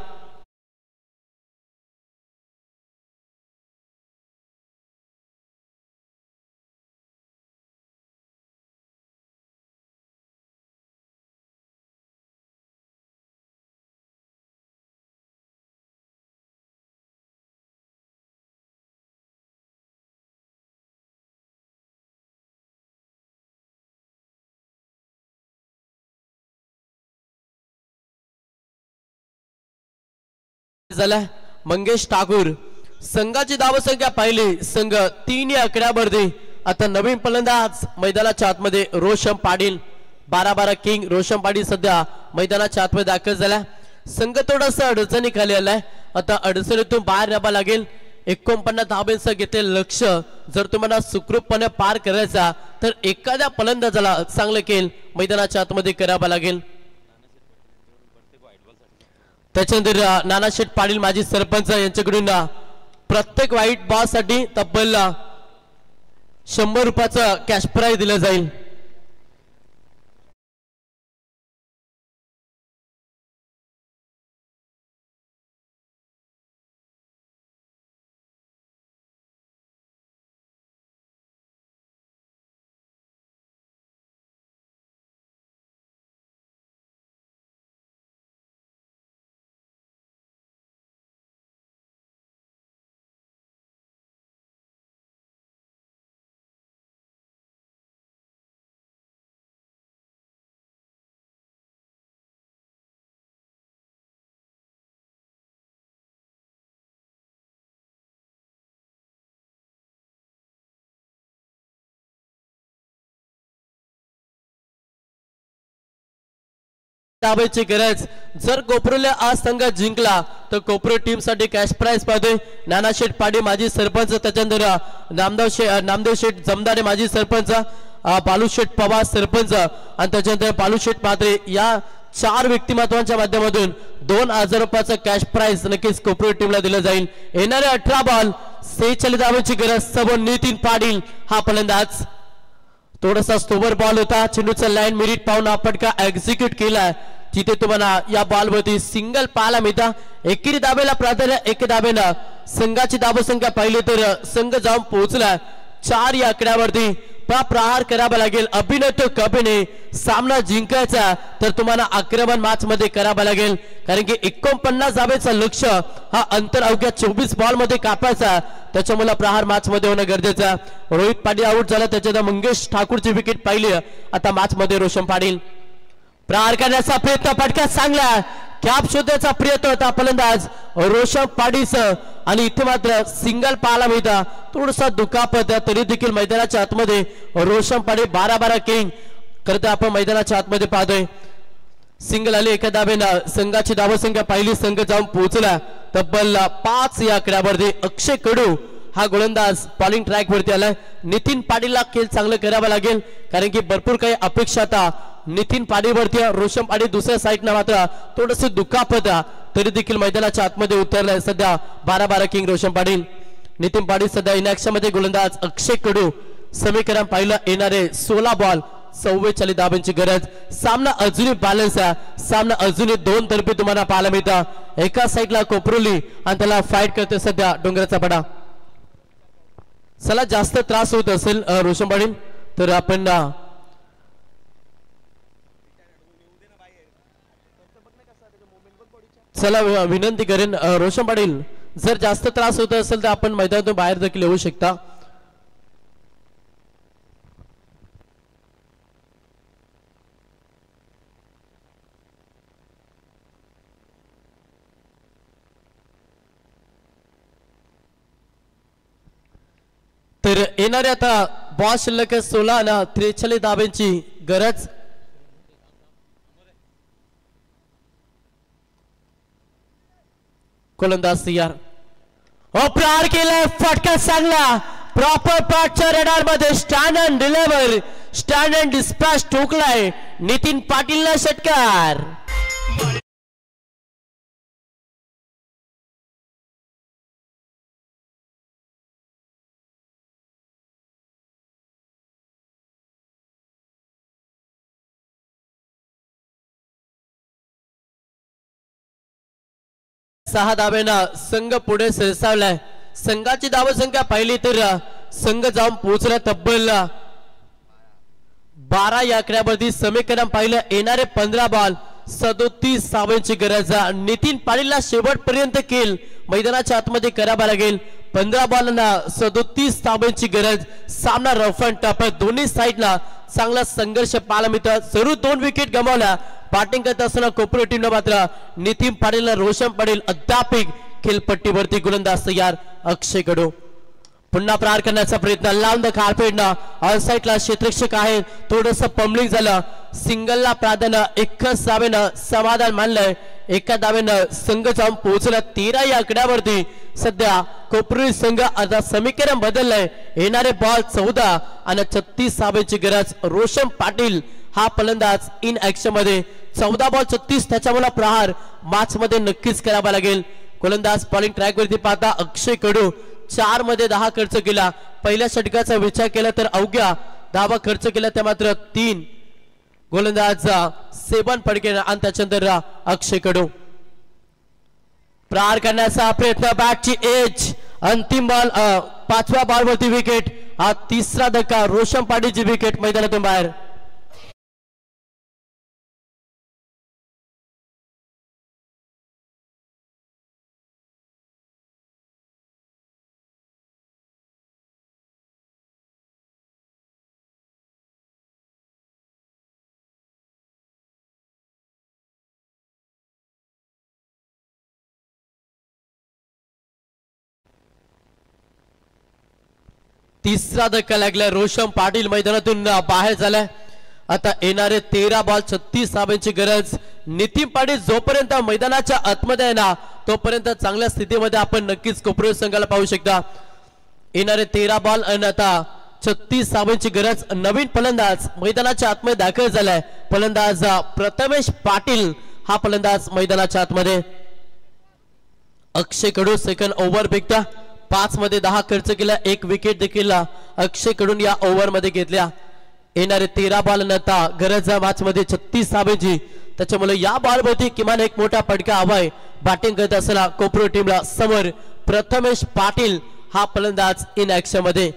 झाला मंगेश ठाकूर संघाची धावसंख्या पाहिली संघ 3 या आकड्यावरती. आता नवीन फलंदाज मैदानाच्या आतमध्ये रोशन पाटील 12-12 किंग रोशन पाटील सध्या मैदानाच्या आतमध्ये दाखल झाला. संघ थोडासा अडचणी खाली आलाय. आता अडचणीतून बाहेर यावं लागेल. 49 धावांचं घेतलेलं लक्ष जर तुम्हाला सुखरूपपणे पार करायचा तर एखाद्या फलंदाजाला चांगलं खेळ मैदानाच्या आतमध्ये करावं लागेल. त्याच्यानंतर नानाशेठ पाटील माजी सरपंच यांच्याकडून प्रत्येक व्हाईट बॉल साठी तब्बल 100 रुपयाचं कॅश प्राइज दिलं जाईल. दाबायची गरज जर कोपरूला आज संघ जिंकला तर कोपरू टीम साठी कॅश प्राइज पाहतोय. नानाशेठ पाटील माजी सरपंच त्याच्यानंतर नामदेव शेठ जमदारे माजी सरपंच बालूशेठ पवार सरपंच आणि त्याच्यानंतर बालूशेठ म्हात्रे या 4 व्यक्तिमत्वांच्या माध्यमातून 2000 रुपयाचं कॅश प्राइज नक्कीच कोपरू टीमला दिलं जाईल. येणारे 18 बॉल 46 धावांची गरज सबो नितीन पाटील हा फलंदाज. थोडासा स्टोवर बॉल होता चेंडूचा लाईन मिरिट पाहून फटका एक्झिक्यूट केला जिथे तुम्हाला या बॉल वरती सिंगल पाहायला मिळता. एकेरी दाबेला प्राधान्य एक दाबेनं संघाची धावसंख्या पाहिली तर संघ जाऊन पोहोचला 4 या आकड्यावरती. प्रहार करावा लागेल. अभिनय तो कभिनय सामना जिंकायचा तर तुम्हाला आक्रमण मॅच मध्ये करावा लागेल कारण की 49 धावेचं लक्ष हा अंतर अवघ्या 24 बॉल मध्ये कापायचा. त्याच्यामुळे प्रहार मॅच मध्ये होणं गरजेचं. रोहित पाटील आउट झाला त्याच्यात मंगेश ठाकूरची विकेट पाहिली. आता मॅच मध्ये रोशन पाटील प्रहार करण्याचा प्रयत्न फटका चांगला कॅप शोधण्याचा प्रयत्न होता फलंदाज रोशन पाटील आणि इथे मात्र सिंगल पाहायला मिळता. थोडासा दुखापत तरी देखील मैदानाच्या आतमध्ये रोशन पाटील 12-12 किंग करता आपण मैदानाच्या आतमध्ये पाहतोय. सिंगल आले एका धावेनं संघाची धावसंख्या पाहिली संघ जाऊन पोहोचला तब्बल 5 या आकड्यावरती. अक्षय कडू हा गोलंदाज बॉलिंग ट्रॅक वरती आलाय. नितीन पाटीलला खेळ चांगलं करावं लागेल कारण की भरपूर काही अपेक्षा आता नितीन पाटील वरती. रोशन पाटील दुसऱ्या साईडनं मात्र थोडस दुखापत तरी देखील मैदानाच्या आतमध्ये उतरलाय. सध्या 12-12 किंग रोशन पाटील. नितीन पाटील सध्या इनॅक्शन मध्ये गोलंदाज अक्षय कडू समीकरण पाहिलं येणारे 16 बॉल 44 धावांची गरज. सामना अजूनही बॅलन्स आहे. सामना अजूनही 2 तर्फे तुम्हाला पाहायला मिळतं. एका साईडला कोपरोली आणि त्याला फाईट करते सध्या डोंगराचा पडा. चला जास्त त्रास होत असेल रोशन पाटील तर आपण चला विनंती करेन रोशन पाटील जर जास्त त्रास होत असेल तर आपण मैदानातून बाहेर देखील येऊ शकता. तर येणारे आता बॉल शिल्लक 16 आणि 43 धावांची गरज. गोलंदाज तयार प्रहार केलाय फटका चांगला प्रॉपर पाठच्या रेडार मध्ये stand and deliver stand and dispatch ठोकलाय नितीन पाटीलला षटकार. 6 धाब्यानं संघ पुढे सरसावलाय. संघाची धावसंख्या पाहिली तर संघ जाऊन पोहोचला तब्बल 12 या आकड्यावरती. समीकरण पाहिलं येणारे 15 बॉल 37 धावांची गरज. नितीन पाटीलला शेवटपर्यंत खेळ मैदानाच्या आतमध्ये करावा लागेल. 15 बॉलना 37 धावांची गरज. सामना रफ अँड टफ. दोन्ही साईडला चांगला संघर्ष पाहायला मिळतो. जरूर 2 विकेट गमावल्या. बॅटिंग करत असताना कोपरो टीमनं मात्र नितीन पाटीलला रोशन पाटील अद्याप खेळपट्टीवरती गोलंदाज तयार. अक्षय कडू पुन्हा प्रहार करण्याचा प्रयत्न. लावून द कार्पेटनं ऑन साईडला क्षेत्ररक्षक आहे. थोडंसं पम्बलिंग झालं. सिंगलला प्राधान्य. एकच धावेनं समाधान मानलंय. एका धावेनं संघ जाऊन पोहोचला 13 या आकड्यावरती. सध्या कोपरी संघ आता समीकरण बदललंय. येणारे बॉल 14 आणि 36 धावेची गरज. रोशन पाटील हा फलंदाज इन ऍक्शन मध्ये. 14 बॉल 36 त्याच्यामुळे प्रहार मॅच मध्ये नक्कीच करावा लागेल. गोलंदाज बॉलिंग ट्रॅक वरती पाहता अक्षय कडू 4 मध्ये 10 खर्च केला. पहिल्या षटकाचा विचार केला तर अवघ्या धावा खर्च केला. त्या मात्र 3 गोलंदाज 7 फटके आणि त्याच्यानंतर अक्षय कडू प्रहार करण्याचा प्रयत्न. बॅटची एज. अंतिम बॉल 5व्या बॉलवरती विकेट. हा 3रा धक्का. रोशन पाटीलची विकेट मैदानातून बाहेर. तिसरा धक्का लागलाय. रोशन पाटील मैदानातून बाहेर झालाय. आता येणारे 13 बॉल 36 धावांची गरज. नितीन पाटील जोपर्यंत मैदानाच्या आतमध्ये आहे ना तोपर्यंत चांगल्या स्थितीमध्ये आपण नक्कीच कोपरो संघाला पाहू शकता. येणारे 13 बॉल आणि आता 36 धावांची गरज. नवीन फलंदाज मैदानाच्या आतमध्ये दाखल झालाय. फलंदाज प्रथमेश पाटील हा फलंदाज मैदानाच्या आतमध्ये. अक्षय कडू सेकंड ओव्हर फेकता. 5 मध्ये 10 खर्च केला. 1 विकेट देखील अक्षय कडून या ओव्हर मध्ये घेतल्या. येणारे 13 बॉल नंतर गरज मॅच मध्ये 36 धावांची. त्याच्यामुळे या बॉलवरती किमान एक मोठा फटका हवाय. बॅटिंग करत असताना कोपरो टीमला समोर प्रथमेश पाटील हा फलंदाज इन ऍक्शन मध्ये.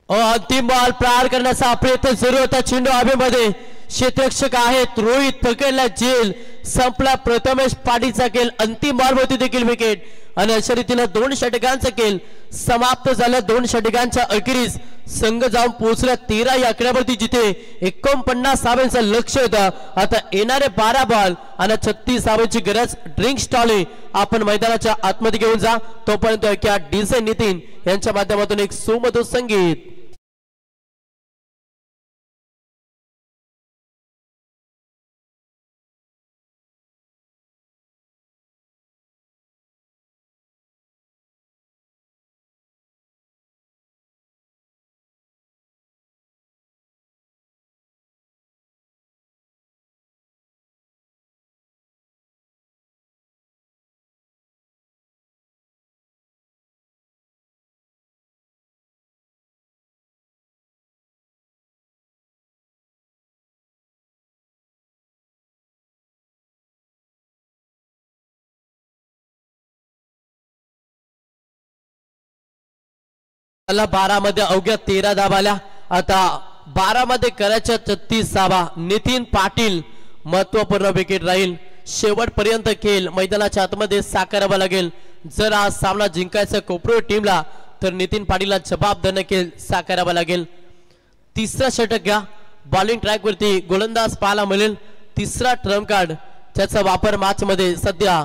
अंतिम बॉल प्रहार करण्याचा प्रयत्न सुरू होता. चेंडू हवेमध्ये. क्षेत्ररक्षक आहेत. रोहित पकडला. जेल संपला. प्रथमेश पाटीलचा खेळ. अंतिम बॉलवरती देखील विकेट आणि अशा रीतीने 2 षटकांचा खेळ समाप्त झाला. 2 षटकांच्या अखेरीस संघ जाऊन पोहोचला 13 या आकड्यावरती जिथे 49 धावांचं लक्ष होतं. आता येणारे 12 बॉल आणि 36 धावांची गरज. ड्रिंक स्टॉले आपण मैदानाच्या आतमध्ये घेऊन जा. तोपर्यंत डीजे नितीन यांच्या माध्यमातून एक सुमधुर संगीत. त्याला 12 मध्ये अवघ्या 13 धावा आल्या. आता 12 मध्ये करायच्या 36 धावा. नितीन पाटील महत्वपूर्ण विकेट राहील. शेवटपर्यंत खेळ मैदानाच्या आतमध्ये साकारावा लागेल. जर हा सामना जिंकायचा कोपरो टीमला तर नितीन पाटीलला जबाबदार खेळ साकारावा लागेल. तिसरा षटक घ्या. बॉलिंग ट्रॅक वरती गोलंदाज पाहायला मिळेल. तिसरा ट्रम्प कार्ड ज्याचा वापर मॅच मध्ये सध्या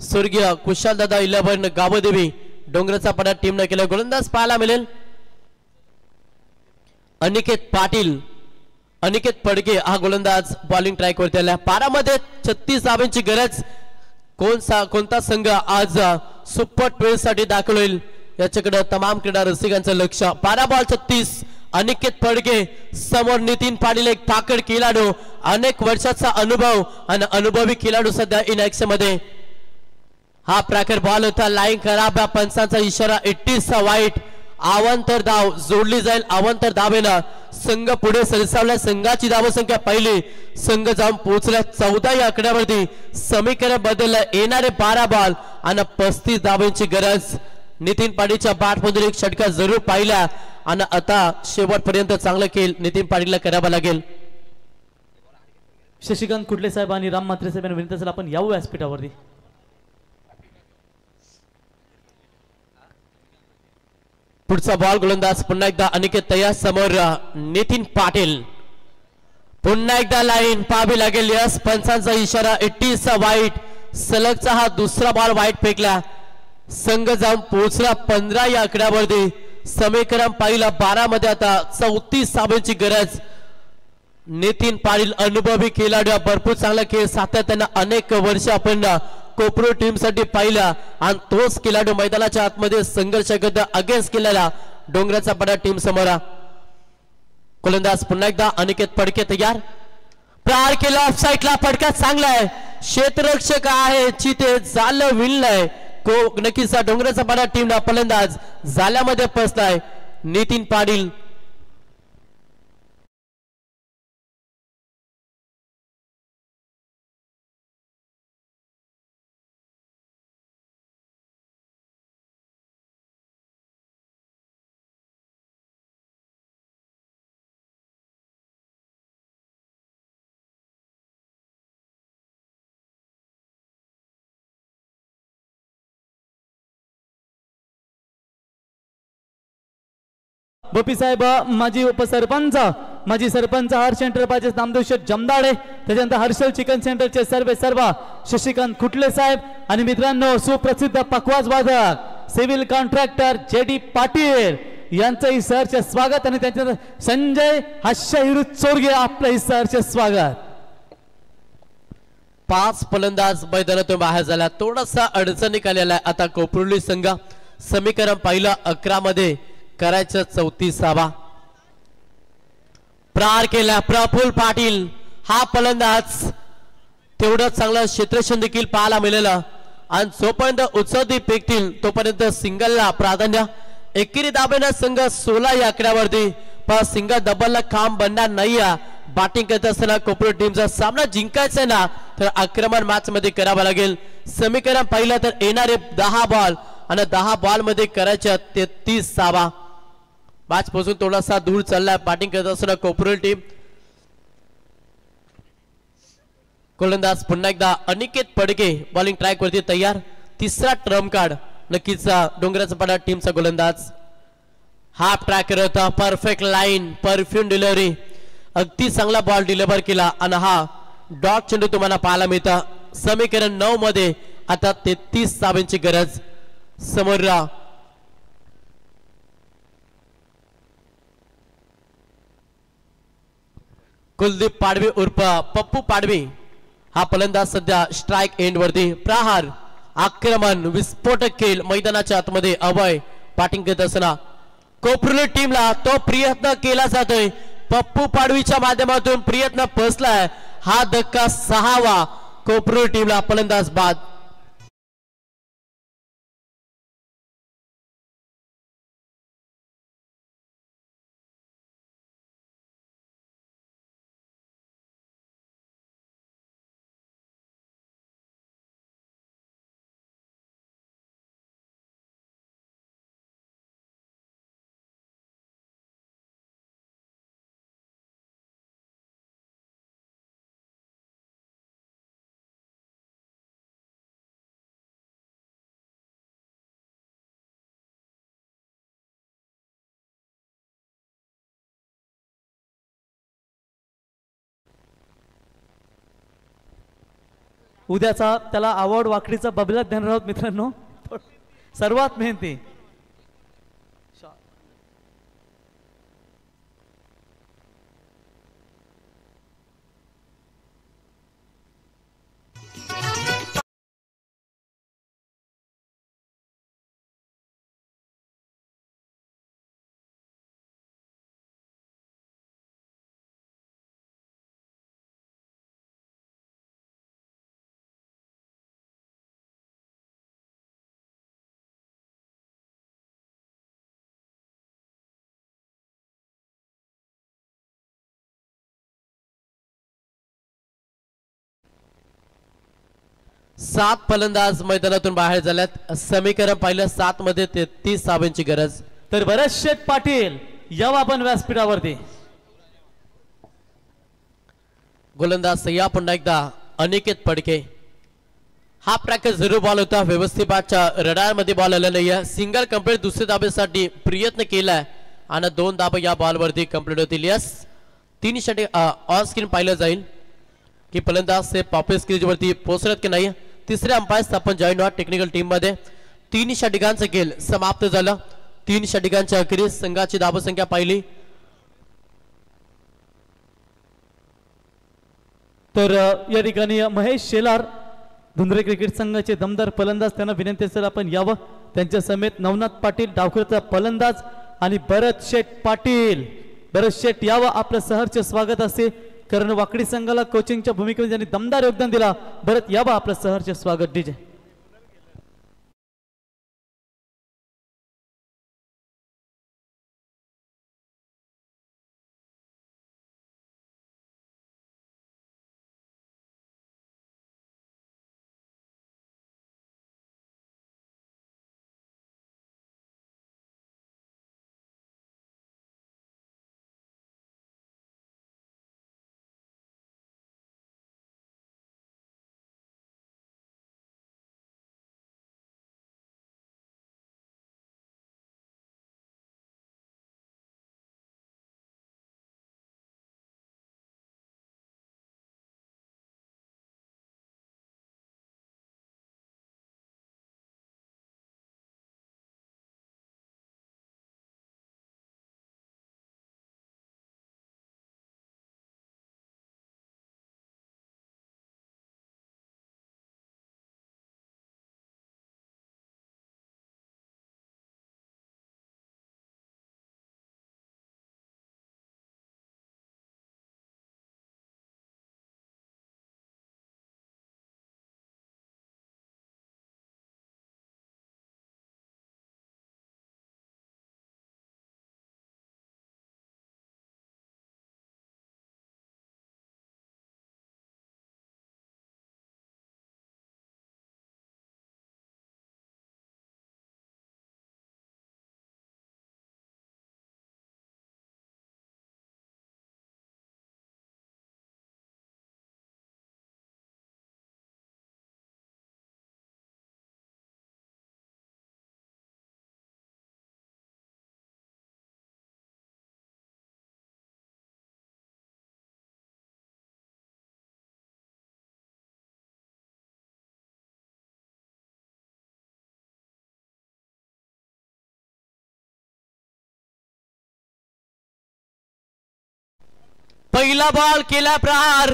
स्वर्गीय कुशालदादा 11 गावदेवी डोंगरचा पडा टीमने केला. गोलंदाज पाहायला मिळेल अनिकेत पाटील. अनिकेत पडके हा गोलंदाज बॉलिंग ट्रॅक वरती आला. 12 मध्ये 36 धावांची गरज. कोणता संघ आज सुपर 12 साठी दाखल होईल याच्याकडे तमाम क्रीडा रसिकांचं लक्ष. 12 बॉल 36. अनिकेत पडके समोर नितीन पाटील एक ताकद खेळाडू. अनेक वर्षाचा अनुभव आणि अनुभवी खेळाडू सध्या इन ऍक्शन मध्ये. हा प्रकार बॉल होता. लाईन खराब. पंचांचा इशारा 80 वाईट. अवांतर धाव जोडली जाईल. अवांतर धावेनं संघ पुढे सरसावला. संघाची धावसंख्या पहिली. संघ जाऊन पोहोचला 14 या आकड्यावरती. समीकरण बदललं. येणारे 12 बॉल आणि 35 धावांची गरज. नितीन पाटीलच्या बॅटमधून एक षटका जरूर पाहिला आणि आता शेवटपर्यंत चांगलं खेळ नितीन पाटीलला करावा लागेल. शशिकांत कुटले साहेब आणि राम म्हात्रे साहेब यांना विनंती असेल आपण यावं व्यासपीठावरती. पुढचा बॉल गोलंदाज पुन्हा एकदा अनिकेत तयार. समोर नितीन पाटील. पुन्हा एकदा लाईन पाहावी लागेल. यस पंचांचा इशारा. 80 वाईट. सलगचा हा दुसरा बॉल वाईट फेकला. संघ जाऊन पोहोचला 15 या आकड्यावरती. समीकरण पाहिला 12 मध्ये आता 34 धावांची गरज. नितीन पाटील अनुभवी खेळाडू. भरपूर चांगला खेळ सातत्यानं अनेक वर्ष आपण कोपरो टीम साठी पाहिला आणि तोच खेळाडू मैदानाच्या आतमध्ये संघर्ष करत अगेन्स्ट केलेला डोंगराचा पडा टीम समोर. गोलंदाज पुन्हा एकदा अनिकेत फडके तयार. प्रहार केला ऑफसाईडला. फटका चांगला आहे. क्षेत्ररक्षक आहे चिते जालं विणलंय. नक्कीच डोंगराचा पडा टीमला फलंदाज जाल्यामध्ये फसलाय. नितीन पाटील बपी साहेब माजी उपसरपंच माजी सरपंच हर्ष एंटरप्राइजेस नामदेव शेठ जमदाडे. त्याच्यानंतर हर्षल चिकन सेंटरचे सर्व शशिकांत कुटले साहेब आणि मित्रांनो सुप्रसिद्ध पखवाज वादक सिव्हिल कॉन्ट्रॅक्टर JD पाटील यांचंही सहर्ष स्वागत आणि त्याच्यानंतर संजय हास्य चोरगे आपलंही सहर्ष स्वागत. 5 फलंदाज मैदानातून बाहेर झाला. थोडासा अडचणीक आलेला आहे आता कोपरुली संघ. समीकरण पाहिलं 11 मध्ये करायचं 34. प्रहार केला प्रफुल्ल पाटील. हा फलंदाज तेवढं चांगलं क्षेत्ररक्षण देखील पाहायला मिळालं आणि जोपर्यंत उत्सवदी फेकतील तोपर्यंत सिंगलला प्राधान्य. एकेरी दाब्यानं संघ 16 या आकड्यावरती पण सिंगल डबलला काम बनणार नाही. बॅटिंग करत असताना कोपरो टीमचा सामना जिंकायचा आहे ना तर आक्रमण मॅच मध्ये करावं लागेल. समीकरण पाहिलं तर येणारे 10 बॉल आणि 10 बॉल मध्ये करायच्या 33 धावा. मॅच पासून थोडासा दूर चाललाय बॅटिंग करत असताना कोपरो टीम. गोलंदाज पुन्हा एकदा अनिकेत फडके बॉलिंग ट्रॅक वरती तयार. तिसरा ट्रम्प कार्ड नक्कीच डोंगराचा पडा टीमचा गोलंदाज. हाफ ट्रॅक करत परफेक्ट लाईन परफ्यूम डिलिव्हरी. अगदी चांगला बॉल डिलिव्हर केला आणि हा डॉट चेंडू तुम्हाला पाहायला मिळतं. समीकरण 9 मध्ये आता 33 धावांची गरज. समोर कुलदीप पाडवी उर्फ पप्पू पाडवी हा फलंदाज सध्या स्ट्राइक एंड वरती. प्रहार आक्रमण विस्फोटक खेळ मैदानाच्या आतमध्ये अभय बॅटिंग करत असताना कोपरुली टीमला तो प्रयत्न केला जातोय. पप्पू पाडवीच्या माध्यमातून प्रयत्न फसलाय. हा धक्का 6वा कोपरुली टीमला फलंदाज बाद. उद्याचा त्याला अवॉर्ड वाकडीचा बबला देणार आहोत मित्रांनो. सर्वात मेहनती 7 फलंदाज मैदानातून बाहेर झाल्यात. समीकरण पाहिलं 7 मध्ये 33 धावांची गरज. तर भरत शेठ पाटील यावं आपण व्यासपीठावरती. गोलंदाज या पुन्हा एकदा अनिकेत फडके. हा प्रॅक्टिस जरूर बॉल होता. व्यवस्थित बादच्या रडार मध्ये बॉल आला नाहीये. सिंगल कंप्लीट दुसऱ्या धाबेसाठी प्रयत्न केलाय आणि 2 धाबा या बॉल वरती कंप्लीट होतील. यस 3 षटक ऑन स्क्रीन पाहिलं जाईल की फलंदाज से पॉपर स्क्रीन वरती पोहोचत की नाही. तिसरे अंपायर आपण जॉईन व्हा टेक्निकल टीम मध्ये. 3 षटकांचा खेळ समाप्त झाला. 3 षटकांच्या अखेरीस संघाची धावसंख्या पाहिली तर या ठिकाणी महेश शेलार धुंद्रे क्रिकेट संघाचे दमदार फलंदाज त्यांना विनंती असेल आपण यावं. त्यांच्या समेत नवनाथ पाटील डावखुराचा फलंदाज आणि भरत शेठ पाटील. भरत शेठ यावं आपलं सहर्ष स्वागत असे कारण वाकडी संघाला कोचिंगच्या भूमिकेमध्ये त्यांनी दमदार योगदान दिला. भरत यावं आपलं सहर्ष स्वागत. डीजे पहिला बॉल केला प्रहार.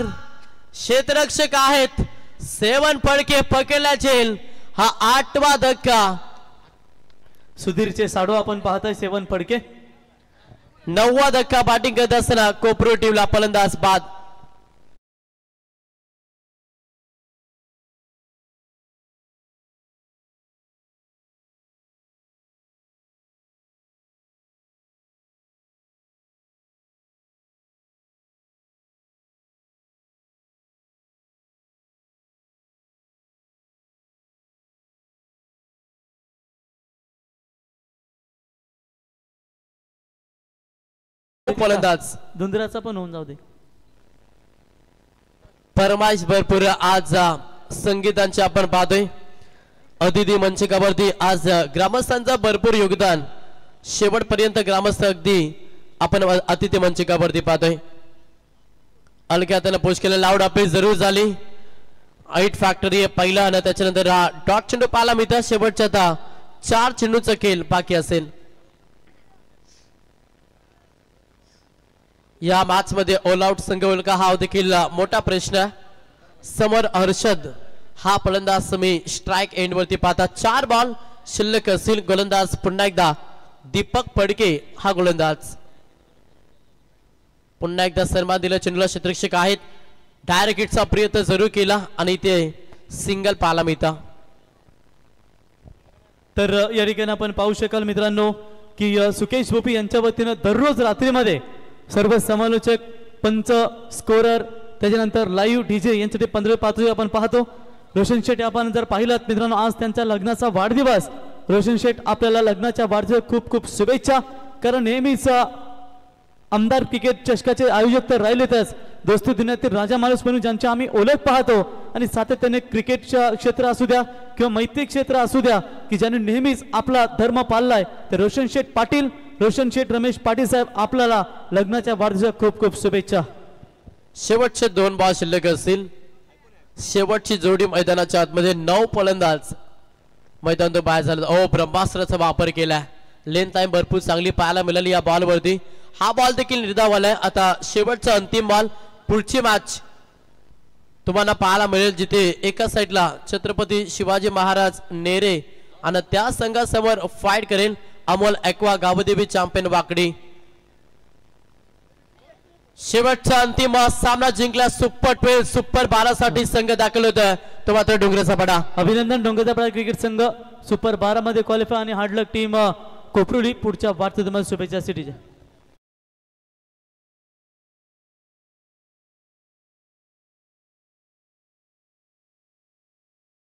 क्षेत्ररक्षक आहेत 7 फडके पकडला जेल. हा 8वा धक्का. सुधीरचे साडू आपण पाहताय 7 फडके. 9वा धक्का बॅटिंग करत असताना कोऑपरेटिव्हला फलंदाज बाद. फलंदाज धुंद्राचा पण होऊन जाऊ दे. फरमाईश भरपूर आज संगीतांचे आपण पाहतोय. अतिथी मंचकावरती आज ग्रामस्थांचं भरपूर योगदान. शेवटपर्यंत ग्रामस्थ अगदी आपण अतिथी मंचकावरती पाहतोय. अलक्यातनं पोच केलं. लाऊड अपील जरूर झाली. 8 फॅक्टरी पहिला आणि त्याच्यानंतर हा डॉट चेंडू पाहायला मिळतात. शेवटच्या आता 4 चेंडूचा खेळ बाकी असेल. या मॅच मध्ये ऑल आउट संघ होईल का हा देखील मोठा प्रश्न. समोर हर्षद हा फलंदाज समी स्ट्राइक एंड वरती पाहता. 4 बॉल शिल्लक असतील. गोलंदाज पुन्हा एकदा दीपक फडके हा गोलंदाज. पुन्हा एकदा सन्मान दिला. चेंडूला क्षेत्ररक्षक आहेत. डायरेक्ट हिटचा प्रयत्न जरूर केला आणि ते सिंगल पाहायला मिळतं. तर या ठिकाणी आपण पाहू शकाल मित्रांनो की सुकेश भोपी यांच्या वतीनं दररोज रात्रीमध्ये सर्व समालोचक पंच स्कोरर त्याच्यानंतर लाईव्ह डीजे यांच्यासाठी 15 पातळी आपण पाहतो रोशन शेट आपण जर पाहिलं मित्रांनो आज त्यांचा लग्नाचा वाढदिवस. रोशन शेट आपल्याला लग्नाच्या वाढदिवस खूप खूप शुभेच्छा. कारण नेहमीच आमदार क्रिकेट चषकाचे आयोजक तर राहिलेतच, दोस्ती दुनियातील राजा माणूस म्हणून ज्यांची आम्ही ओळख पाहतो आणि सातत्याने क्रिकेटच्या क्षेत्र असू द्या किंवा मैत्री क्षेत्र असू द्या की ज्यांनी नेहमीच आपला धर्म पाळलाय तर रोशन शेट पाटील, रोशन शेट रमेश पाटील साहेब आपल्याला लग्नाच्या वाढदिवसाच्या खूप खूप शुभेच्छा. शेवटचे 2 बॉल शिल्लक असतील. शेवटची जोडी मैदानाच्या आतमध्ये 9 फलंदाज मैदान तो बाहेर झाला. ओ ब्रह्मास्त्राचा वापर केलाय. लेंथ टाइम भरपूर चांगली पाहायला मिळाली या बॉल वरती. हा बॉल देखील निर्धावलाय. आता शेवटचा अंतिम बॉल. पुढची मॅच तुम्हाला पाहायला मिळेल जिथे एका साईडला छत्रपती शिवाजी महाराज नेरे आणि त्या संघासमोर फाईट करेल अमोल एक्वा गावदेवी चॅम्पियन वाकडी. शेवटचा अंतिम सामना जिंकला सुपर 12 सुपर 12 साठी संघ दाखल होता तो मात्र डोंगराचा पडा. अभिनंदन डोंगराचा पडा क्रिकेट संघ सुपर 12 मध्ये क्वालिफाय आणि हार्डलक टीम कोपरुली पुढच्या वाटचालीमध्ये शुभेच्छा सिटीच्या.